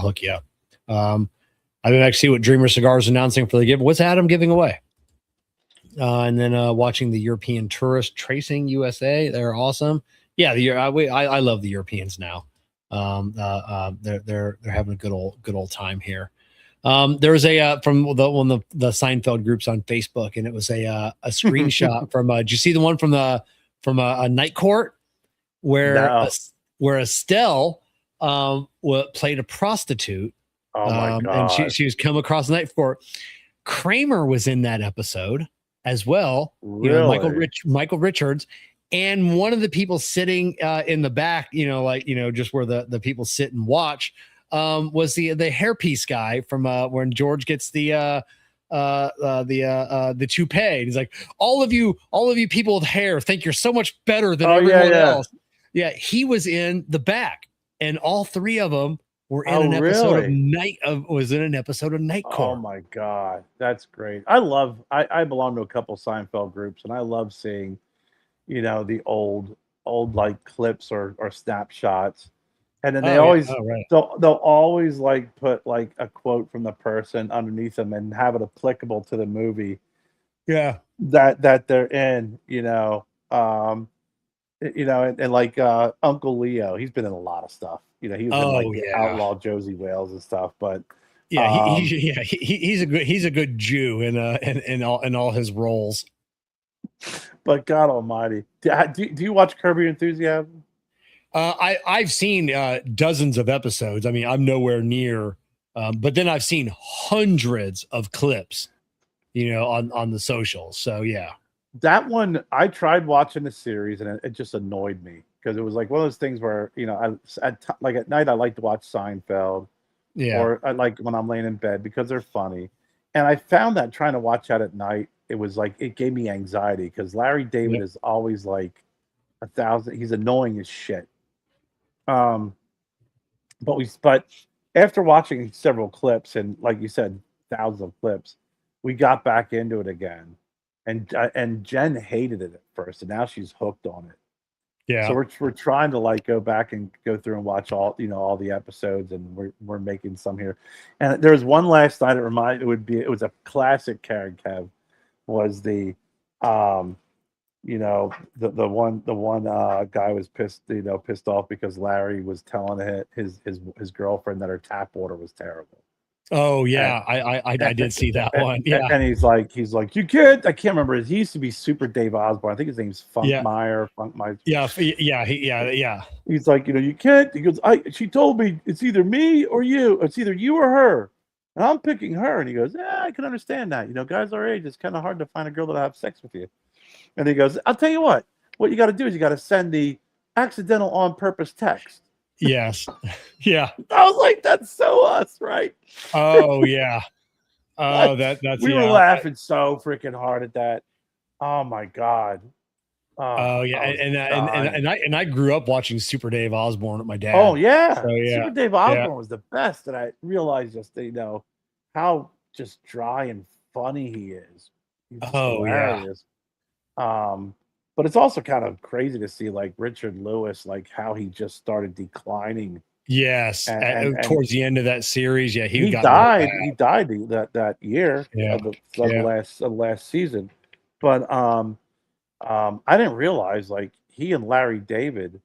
hook you up. I didn't actually see what Dreamer Cigars is announcing for the give. What's Adam giving away? And then watching the European Tourist Tracing USA. They're awesome. Yeah, I love the Europeans now. They're having a good old time here. There was a from one of the Seinfeld groups on Facebook, and it was a screenshot from. Did you see the one from a night court where No. where Estelle played a prostitute? Oh my And god! she was come across the night court. Kramer was in that episode as well. Really? Michael Richards. And one of the people sitting in the back, just where the people sit and watch, was the hairpiece guy from when George gets the toupee. And he's like, all of you people with hair think you're so much better than everyone else. Yeah, he was in the back, and all three of them were in an episode of Night Court. Oh my god, that's great! I belong to a couple Seinfeld groups, and I love seeing the old like clips or snapshots, and then they'll always like put like a quote from the person underneath them and have it applicable to the movie that they're in, and like Uncle Leo, he's been in a lot of stuff. He was in like the Outlaw Josie Wales and stuff, but he's a good Jew in all his roles. But God Almighty, do you watch Curb Your Enthusiasm? I've seen dozens of episodes. I mean, I'm nowhere near, but then I've seen hundreds of clips, on the socials. So yeah, that one I tried watching the series and it just annoyed me because it was like one of those things where like at night I like to watch Seinfeld, or I like when I'm laying in bed because they're funny, and I found that trying to watch that at night, it was like it gave me anxiety because Larry David is always like 1,000. He's annoying as shit. But after watching several clips and like you said, thousands of clips, we got back into it again, and Jen hated it at first, and now she's hooked on it. Yeah. So we're trying to like go back and go through and watch all the episodes, and we're making some here. And there was one last night. It was a classic Karen Kev. Was the the one guy was pissed off because Larry was telling his girlfriend that her tap water was terrible. Oh yeah, I did see that one. Yeah, and he's like you can't. I can't remember. He used to be Super Dave Osborne. I think his name's Funk Meyer. Yeah. He's like, you can't. He goes, she told me it's either me or you. It's either you or her. And I'm picking her. And he goes, yeah, I can understand that. Guys our age, it's kind of hard to find a girl that'll have sex with you. And he goes, I'll tell you what you got to do is you got to send the accidental on purpose text. Yes. Yeah. I was like, that's so us, right? Oh, yeah. Oh, we were laughing so freaking hard at that. Oh my God. Oh yeah, and I grew up watching Super Dave Osborne with my dad. Oh yeah, so, yeah. Super Dave Osborne was the best, and I realized just how just dry and funny he is. He's just hilarious. But it's also kind of crazy to see like Richard Lewis, like how he just started declining. Yes, and towards the end of that series, he died. He died that year, the last season, but I didn't realize like he and Larry David,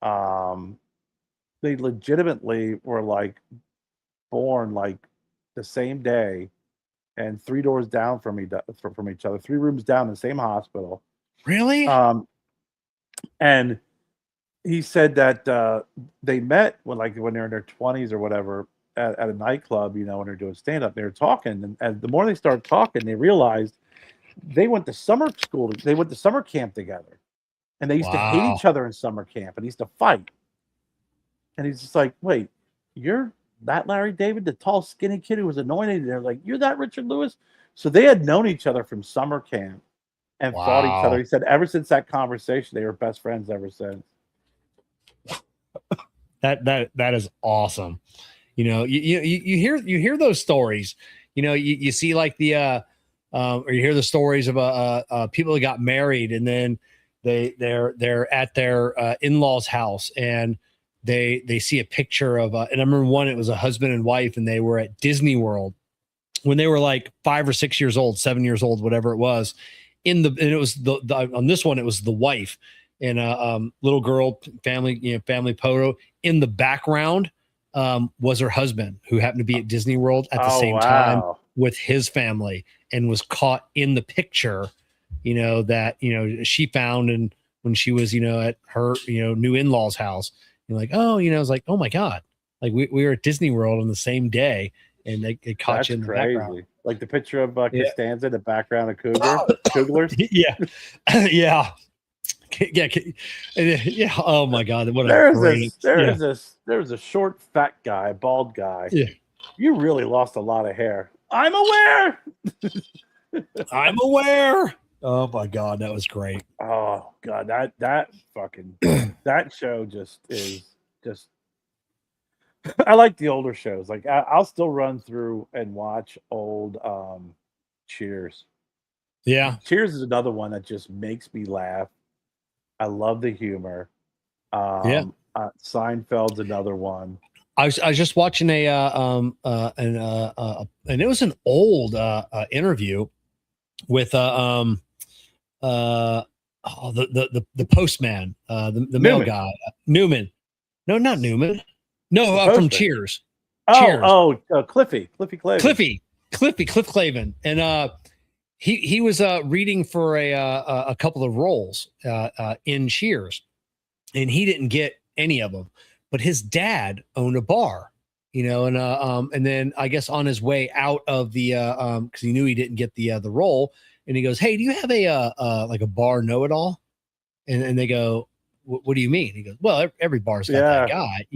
they legitimately were like born like the same day, and 3 doors down from each other, 3 rooms down in the same hospital. Really? And he said that they met when they're in their 20s or whatever at a nightclub, when they're doing stand up. They were talking, and the more they started talking, they realized they went to summer school. They went to summer camp together, and they used to hate Wow. each other in summer camp, and used to fight. And he's just like, "Wait, you're that Larry David, the tall, skinny kid who was anointed?" And they're like, "You're that Richard Lewis." So they had known each other from summer camp and fought each other. Wow. He said ever since that conversation, they were best friends ever since. That is awesome. You hear those stories. You see like the or you hear the stories about people that got married and then they're at their in-laws house and they see a picture of and I remember one, it was a husband and wife and they were at Disney World when they were like 5 or 6 years old, 7 years old, whatever it was. And it was the on this one it was the wife and a little girl family photo. In the background was her husband who happened to be at Disney World at the same time with his family and was caught in the picture, that she found and when she was at her new in-laws house. Like, it's like, oh my God, like we were at Disney World on the same day and they caught That's you in the crazy. background. Like the picture of Costanza in the background of Couglers. Yeah. Yeah. Yeah. Oh my God. What There's a short, fat guy, bald guy. Yeah. You really lost a lot of hair. I'm aware. I'm aware. Oh my God, that was great. Oh God, that fucking that show just is just. I like the older shows. Like I'll still run through and watch old Cheers. Yeah. Cheers is another one that just makes me laugh. I love the humor. Seinfeld's another one. I was just watching and it was an old interview with the postman, the mail guy, Newman. No, not Newman. No, from Cheers. Cheers. Cliff Clavin, and he was reading for a couple of roles in Cheers, and he didn't get any of them. But his dad owned a bar, and then I guess on his way out of the because he knew he didn't get the role, and he goes, "Hey, do you have like a bar know-it-all?" And they go, "What do you mean?" He goes, "Well, every bar's got that guy,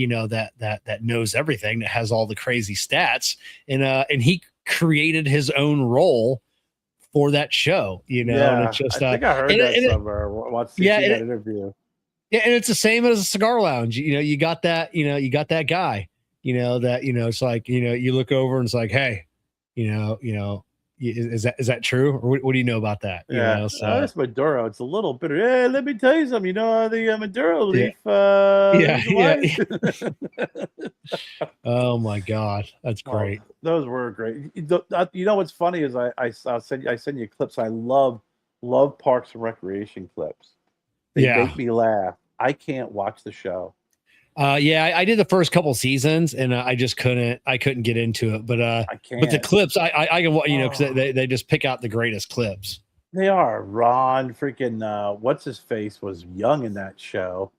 that knows everything, that has all the crazy stats," and he created his own role for that show, and it's just I think I heard that somewhere. Watched that interview. Yeah, and it's the same as a cigar lounge. You got that guy, that it's like, you look over and it's like, hey, is that true? Or what do you know about that? It's Maduro. It's a little bitter. Yeah, let me tell you something. The Maduro leaf. Oh my God, that's great. Those were great. What's funny is I send you clips. I love Parks and Recreation clips. They make me laugh. I can't watch the show. I did the first couple seasons and I just couldn't get into it, but I can't. But the clips I can, because they just pick out the greatest clips. They are. Ron freaking what's his face was young in that show.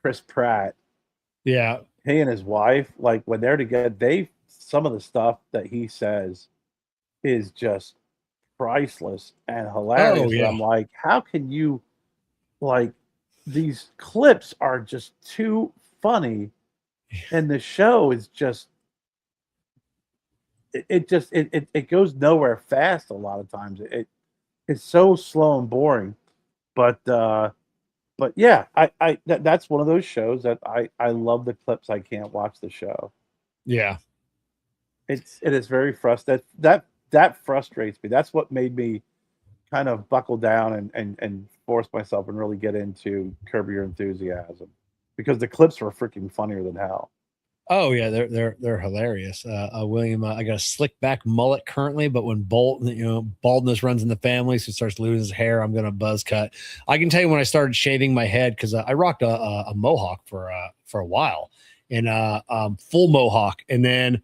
Chris Pratt. Yeah. He and his wife, like when they're together, some of the stuff that he says is just priceless and hilarious. Oh, yeah. I'm like, how can you, like, these clips are just too funny, and the show is just it goes nowhere fast a lot of times. It's so slow and boring, but yeah, that's one of those shows that I love the clips. I can't watch the show. Yeah, it is very frustrating. That frustrates me. That's what made me kind of buckle down and force myself and really get into Curb Your Enthusiasm, because the clips were freaking funnier than hell. Oh yeah, they're hilarious. William, I got a slick back mullet currently, but when baldness runs in the family, so he starts losing his hair, I'm gonna buzz cut. I can tell you when I started shaving my head, because I rocked a mohawk for a while, and full mohawk, and then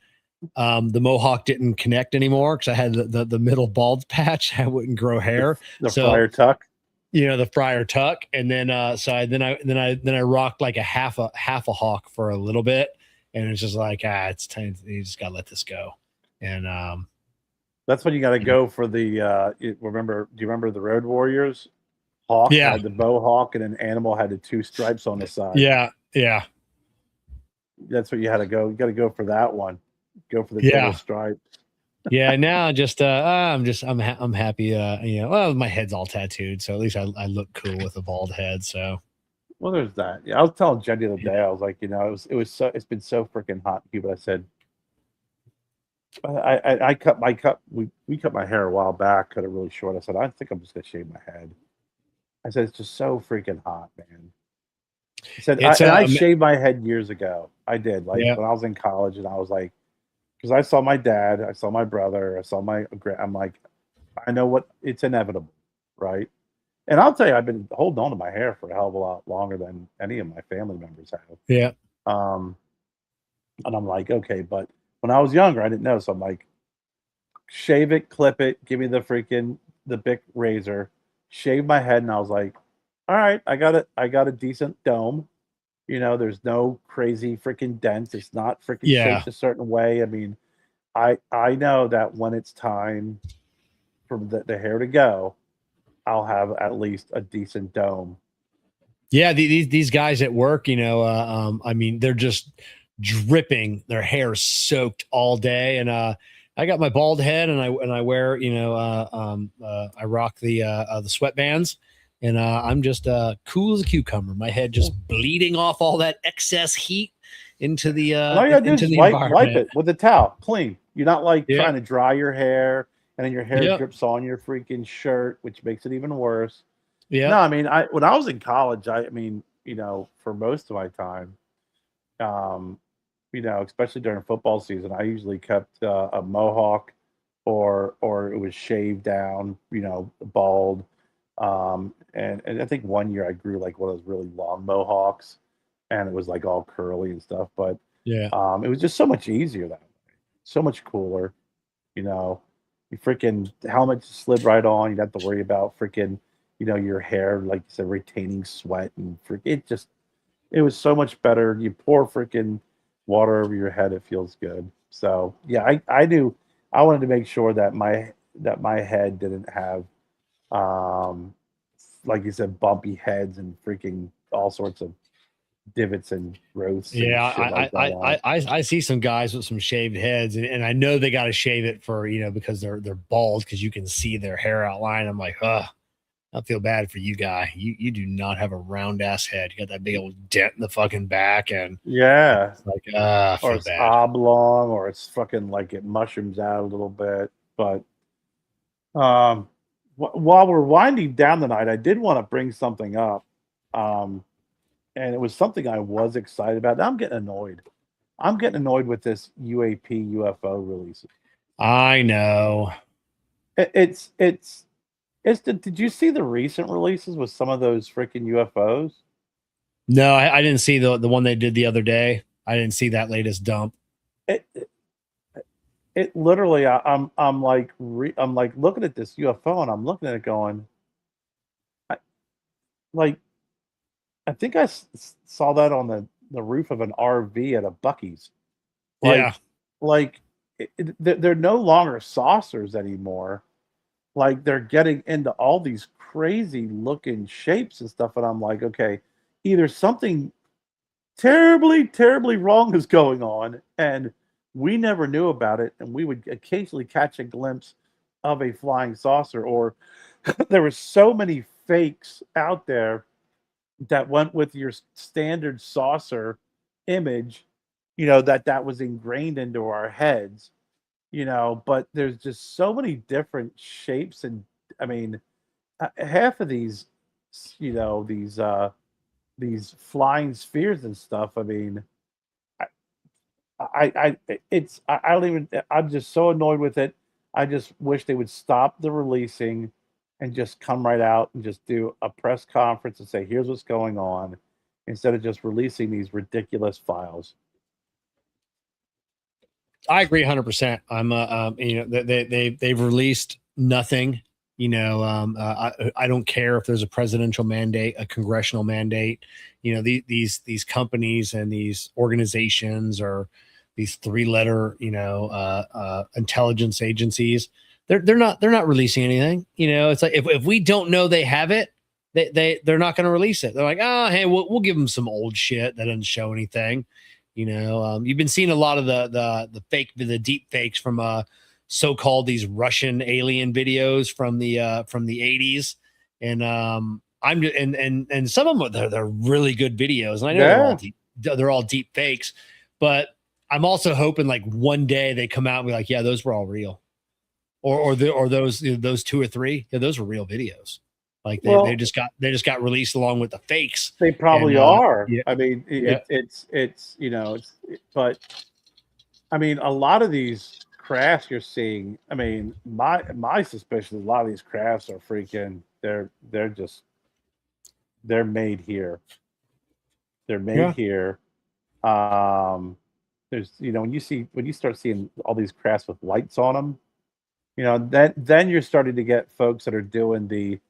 the mohawk didn't connect anymore because I had the middle bald patch. I wouldn't grow hair. The friar tuck. The friar tuck, and then I rocked like a half a hawk for a little bit. And it's just like, it's time. You just gotta let this go. And That's when you got to go for the. Remember? Do you remember the Road Warriors? Hawk Yeah. had the bow hawk, and an animal had the two stripes on the side. Yeah. Yeah. That's what you had to go. You got to go for that one. Go for the Yeah. double stripes. Yeah, now just I'm happy. Well, my head's all tattooed, so at least I look cool with a bald head. So Well, there's that. Yeah, I was telling Jen the other day. I was like, it's been so freaking hot in Cuba. I said, I we cut my hair a while back, cut it really short. I said, I think I'm just gonna shave my head. I said, it's just so freaking hot, man. I said, I shaved my head years ago. I did, like when I was in college, and I was like, because I saw my dad, I saw my brother, I saw I'm like, I know what it's inevitable, right? And I'll tell you, I've been holding on to my hair for a hell of a lot longer than any of my family members have. yeah, And I'm like, okay, but when I was younger, I didn't know, so I'm like, shave it, clip it, give me the Bic razor, shave my head, and I was like, all right, I got a decent dome. There's no crazy freaking dents. It's not freaking shaped a certain way. I mean, I know that when it's time for the hair to go, I'll have at least a decent dome. Yeah, these guys at work, I mean, they're just dripping. Their hair soaked all day, and I got my bald head, and I wear, I rock the sweatbands, and I'm just cool as a cucumber. My head just bleeding off all that excess heat into the all you gotta do is wipe it with a towel, clean. You're not like trying to dry your hair, and then your hair drips on your freaking shirt, which makes it even worse. Yeah. No, I mean, when I was in college, I mean, for most of my time, especially during football season, I usually kept a mohawk, or it was shaved down, bald. And I think one year I grew like one of those really long mohawks, and it was like all curly and stuff. But it was just so much easier that way, so much cooler. Your freaking helmet just slid right on. You didn't have to worry about freaking, your hair, like you said, retaining sweat and it was so much better. You pour freaking water over your head, it feels good. So yeah, I knew I wanted to make sure that my head didn't have like you said, bumpy heads and freaking all sorts of divots and growths. Yeah, I see some guys with some shaved heads, and I know they got to shave it for because they're bald, because you can see their hair outline. I'm like, I feel bad for you, guy. You do not have a round ass head. You got that big old dent in the fucking back, and it's like or it's oblong, or it's fucking like it mushrooms out a little bit. But while we're winding down tonight, I did want to bring something up. And it was something I was excited about. Now I'm getting annoyed. I'm getting annoyed with this UAP UFO release. I know. Did you see the recent releases with some of those freaking UFOs? No, I didn't see the one they did the other day. I didn't see that latest dump. It literally, I'm like looking at this UFO, and I'm looking at it going, I think I saw that on the roof of an RV at a Buc-ee's. They're no longer saucers anymore. Like, they're getting into all these crazy looking shapes and stuff, and I'm like, okay, either something terribly, terribly wrong is going on, and we never knew about it, and we would occasionally catch a glimpse of a flying saucer, or there were so many fakes out there that went with your standard saucer image, that was ingrained into our heads, but there's just so many different shapes. And I mean, half of these, these flying spheres and stuff, I mean, I'm just so annoyed with it. I just wish they would stop the releasing and just come right out and just do a press conference and say, here's what's going on, instead of just releasing these ridiculous files. I agree 100%. I'm they've released nothing. I don't care if there's a presidential mandate, a congressional mandate. These companies and these organizations, or these 3-letter intelligence agencies, they're not releasing anything. You know, it's like if we don't know they have it, they're not going to release it. They're like, oh, hey, we'll give them some old shit that doesn't show anything. You know, you've been seeing a lot of the deep fakes from so-called these Russian alien videos from the 80s, and and some of them they're really good videos, and I know they're all deep fakes, but I'm also hoping like one day they come out and be like, yeah, those were all real, or those 2 or 3, yeah, those were real videos. Like they just got released along with the fakes. They probably are. Yeah. I mean, it's you know, but I mean, a lot of these crafts you're seeing. I mean, my suspicion is a lot of these crafts are freaking. They're made here. They're made here. There's when you start seeing all these crafts with lights on them, then you're starting to get folks that are doing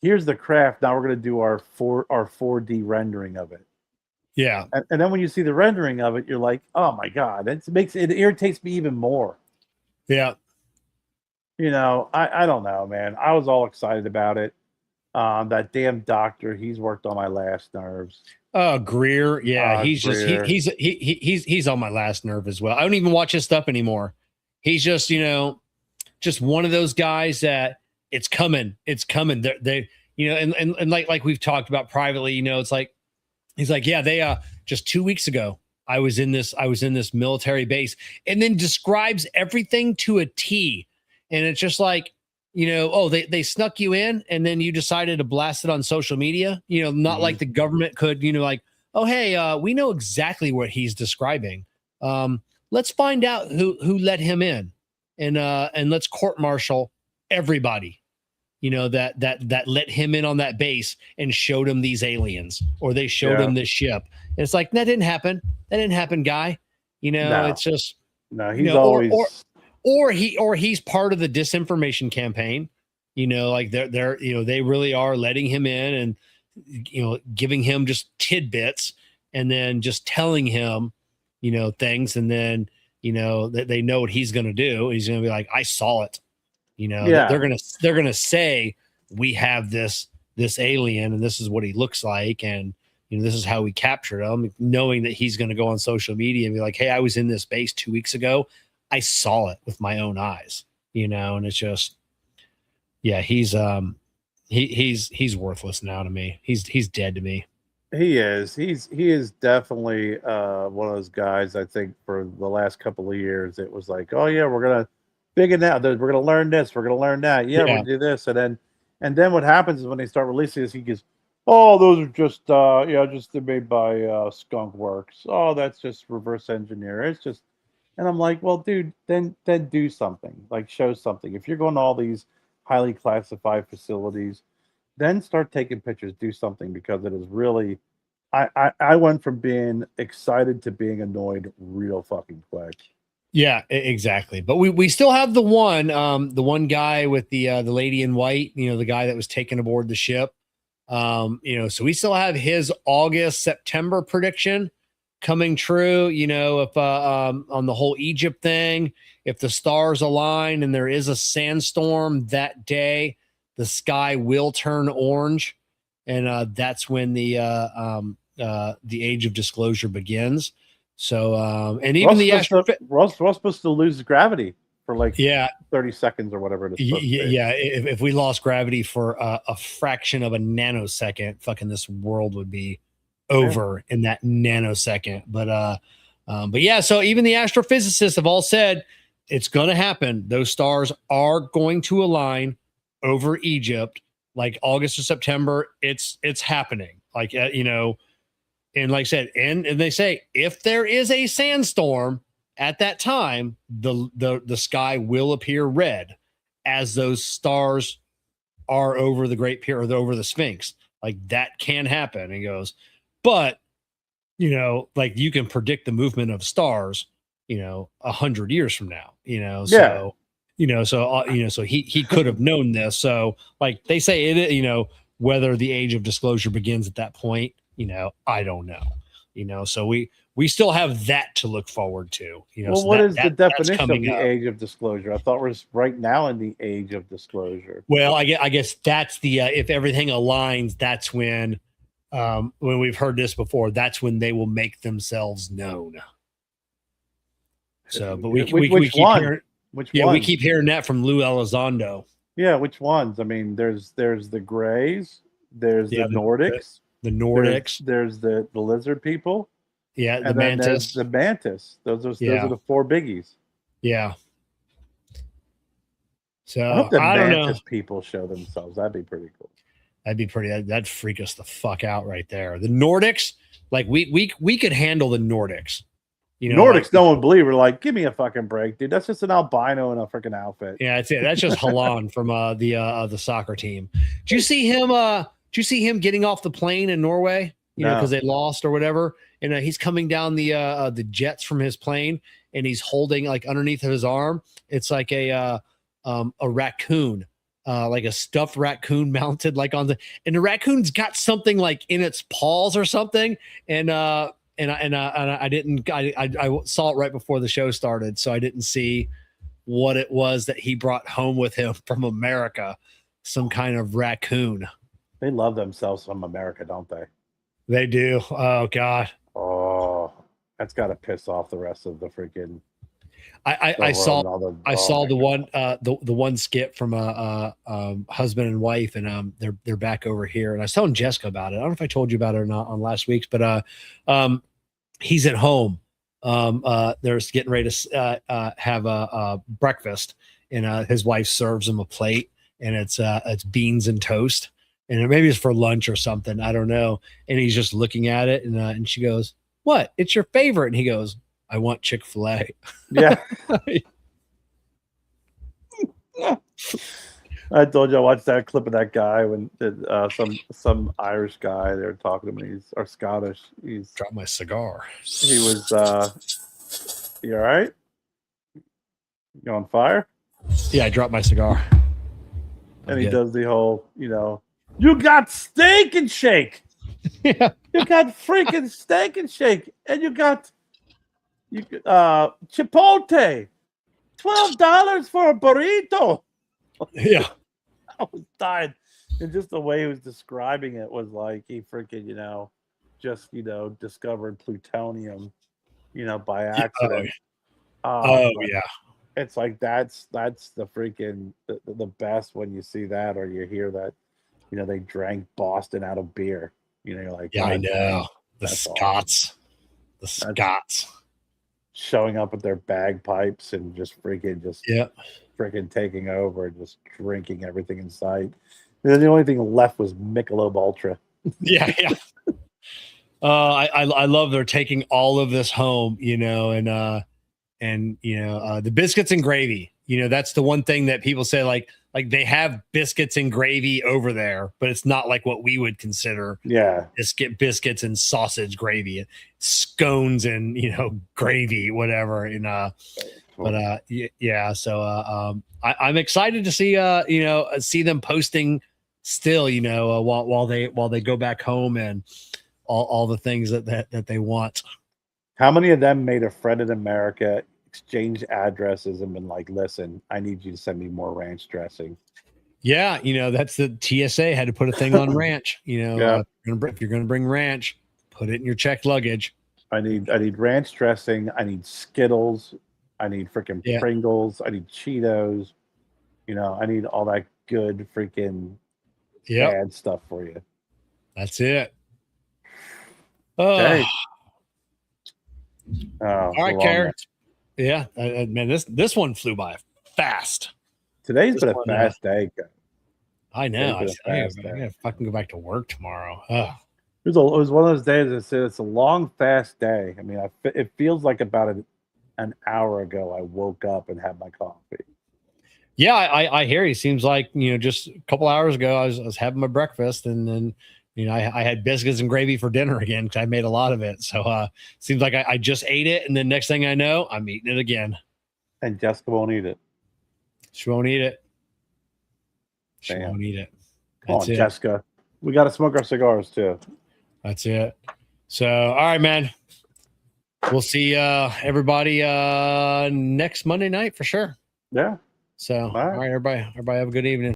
here's the craft. Now we're going to do our 4D rendering of it. Yeah. And then when you see the rendering of it, you're like, oh my God, it irritates me even more. Yeah. I don't know, man. I was all excited about it. That damn doctor, he's worked on my last nerves. Oh, Greer. Yeah. Greer. He's on my last nerve as well. I don't even watch his stuff anymore. He's just, just one of those guys that it's coming. They and like we've talked about privately, it's like, he's like, yeah, they just 2 weeks ago, I was in this military base, and then describes everything to a T. And it's just like, they snuck you in and then you decided to blast it on social media, not like the government could, like, oh, hey, we know exactly what he's describing. Let's find out who let him in, and let's court-martial everybody, that let him in on that base and showed him these aliens, or they showed him this ship. And it's like, that didn't happen. That didn't happen, guy. No. It's just, no, he's always, or he's part of the disinformation campaign, like they're, they really are letting him in and, giving him just tidbits and then just telling him, things. And then, that they know what he's going to do. He's going to be like, I saw it. They're gonna say we have this alien and this is what he looks like, and this is how we captured him, knowing that he's going to go on social media and be like, hey, I was in this base 2 weeks ago, I saw it with my own eyes, and it's just, yeah, he's worthless now to me. He's dead to me. He is definitely one of those guys. I think for the last couple of years it was like, oh yeah, we're gonna big and out. We're going to learn this. We're going to learn that. Yeah, we're going to do this. And then what happens is when they start releasing this, he goes, oh, those are just, just made by Skunk Works. Oh, that's just reverse engineer. It's just, and I'm like, well, dude, then do something, like show something. If you're going to all these highly classified facilities, then start taking pictures, do something, because it is really, I went from being excited to being annoyed real fucking quick. Yeah, exactly. But we still have the one guy with the lady in white, the guy that was taken aboard the ship. So we still have his August, September prediction coming true. If on the whole Egypt thing, if the stars align and there is a sandstorm that day, the sky will turn orange, and that's when the age of disclosure begins. So, and even Russ supposed to lose gravity for like 30 seconds or whatever it is. Yeah. If we lost gravity for a fraction of a nanosecond, fucking this world would be over in that nanosecond. But yeah, so even the astrophysicists have all said it's going to happen. Those stars are going to align over Egypt, like August or September. It's happening. Like, and like I said, and they say if there is a sandstorm at that time, the sky will appear red as those stars are over the Great Pyramid or over the Sphinx. Like that can happen. And he goes, but like you can predict the movement of stars, 100 years from now. So so he could have known this. So like they say it, whether the age of disclosure begins at that point. I don't know, so we we still have that to look forward to. You know, Well, so what that, is the that that's definition of coming the up. age of disclosure? I thought we're right now in the age of disclosure. Well, I guess that's the if everything aligns, that's when we've heard this before, that's when they will make themselves known. So, but we Which keep one? hearing, Which yeah, one? we keep hearing that from Lou Elizondo. Yeah, which ones? I mean, there's the Greys, there's Yeah, the Nordics, the Nordics. there's the lizard people, Yeah, the and then there's mantis. the mantis. Those are Yeah. the 4 biggies. Yeah. So I hope the I don't know. mantis people show themselves. That'd be pretty cool. That'd be pretty. That'd freak us the fuck out right there. The Nordics, like we could handle the Nordics. You know, Nordics, like, no one would believe. We're like, give me a fucking break, dude. That's just an albino in a freaking outfit. yeah, that's it. That's just Halan from the soccer team. Did you see him? Did you see him getting off the plane in Norway? You know, No. because they lost or whatever. And he's coming down the jets from his plane, and he's holding like underneath of his arm. It's like a raccoon, like a stuffed raccoon mounted like on and the raccoon's got something like in its paws or something. And I saw it right before the show started, so I didn't see what it was that he brought home with him from America. Some kind of raccoon. They love themselves from America, don't they? They do. Oh God. Oh, that's got to piss off the rest of the freaking. I saw the one the one skit from a husband and wife, and they're back over here, and I was telling Jessica about it. I don't know if I told you about it or not on last week's, but he's at home. They're getting ready to have a breakfast, and his wife serves him a plate, and it's beans and toast, and maybe it's for lunch or something. I don't know. And he's just looking at it, and she goes, "What? It's your favorite?" And he goes, "I want Chick-fil-A." Yeah. I told you I watched that clip of that guy when some Irish guy, they were talking to him, or Scottish. He's Drop my cigar. he was you all right? You on fire? Yeah, I dropped my cigar. And he does the whole, you got steak and shake. Yeah. You got freaking steak and shake. And you got Chipotle. $12 for a burrito. Yeah. I was dying. And just the way he was describing it was like he freaking, just, discovered plutonium, by accident. Yeah. It's like that's the freaking the best when you see that or you hear that, they drank Boston out of beer. You're like, Yeah, I know. The that's Scots. awesome. The Scots. Showing up with their bagpipes and just freaking taking over and just drinking everything in sight. And then the only thing left was Michelob Ultra. Yeah. I love they're taking all of this home, and the biscuits and gravy. That's the one thing that people say like they have biscuits and gravy over there, but it's not like what we would consider biscuits and sausage gravy, scones and gravy, whatever. And so I'm excited to see them posting still, while they go back home and all the things that they want. How many of them made a friend in America, exchanged addresses, and been like, "Listen, I need you to send me more ranch dressing." Yeah, that's the TSA had to put a thing on ranch. If you're going to bring ranch, put it in your checked luggage. I need ranch dressing. I need Skittles. I need freaking Pringles. I need Cheetos. I need all that good freaking bad stuff for you. That's it. Okay. All right, Kerr. Yeah, man, this one flew by fast. Today's been a fast day. I know. I gotta fucking go back to work tomorrow. It was one of those days that said it's a long, fast day. I mean, it feels like about an hour ago I woke up and had my coffee. Yeah, I hear you. Seems like just a couple hours ago I was having my breakfast, and then I had biscuits and gravy for dinner again because I made a lot of it. So seems like I just ate it, and then next thing I know, I'm eating it again. And Jessica won't eat it. She won't eat it. She Damn. won't eat it. Come on, Jessica. We got to smoke our cigars too. That's it. So, all right, man. we'll see everybody next Monday night for sure. Yeah. So, right. all right, everybody have a good evening.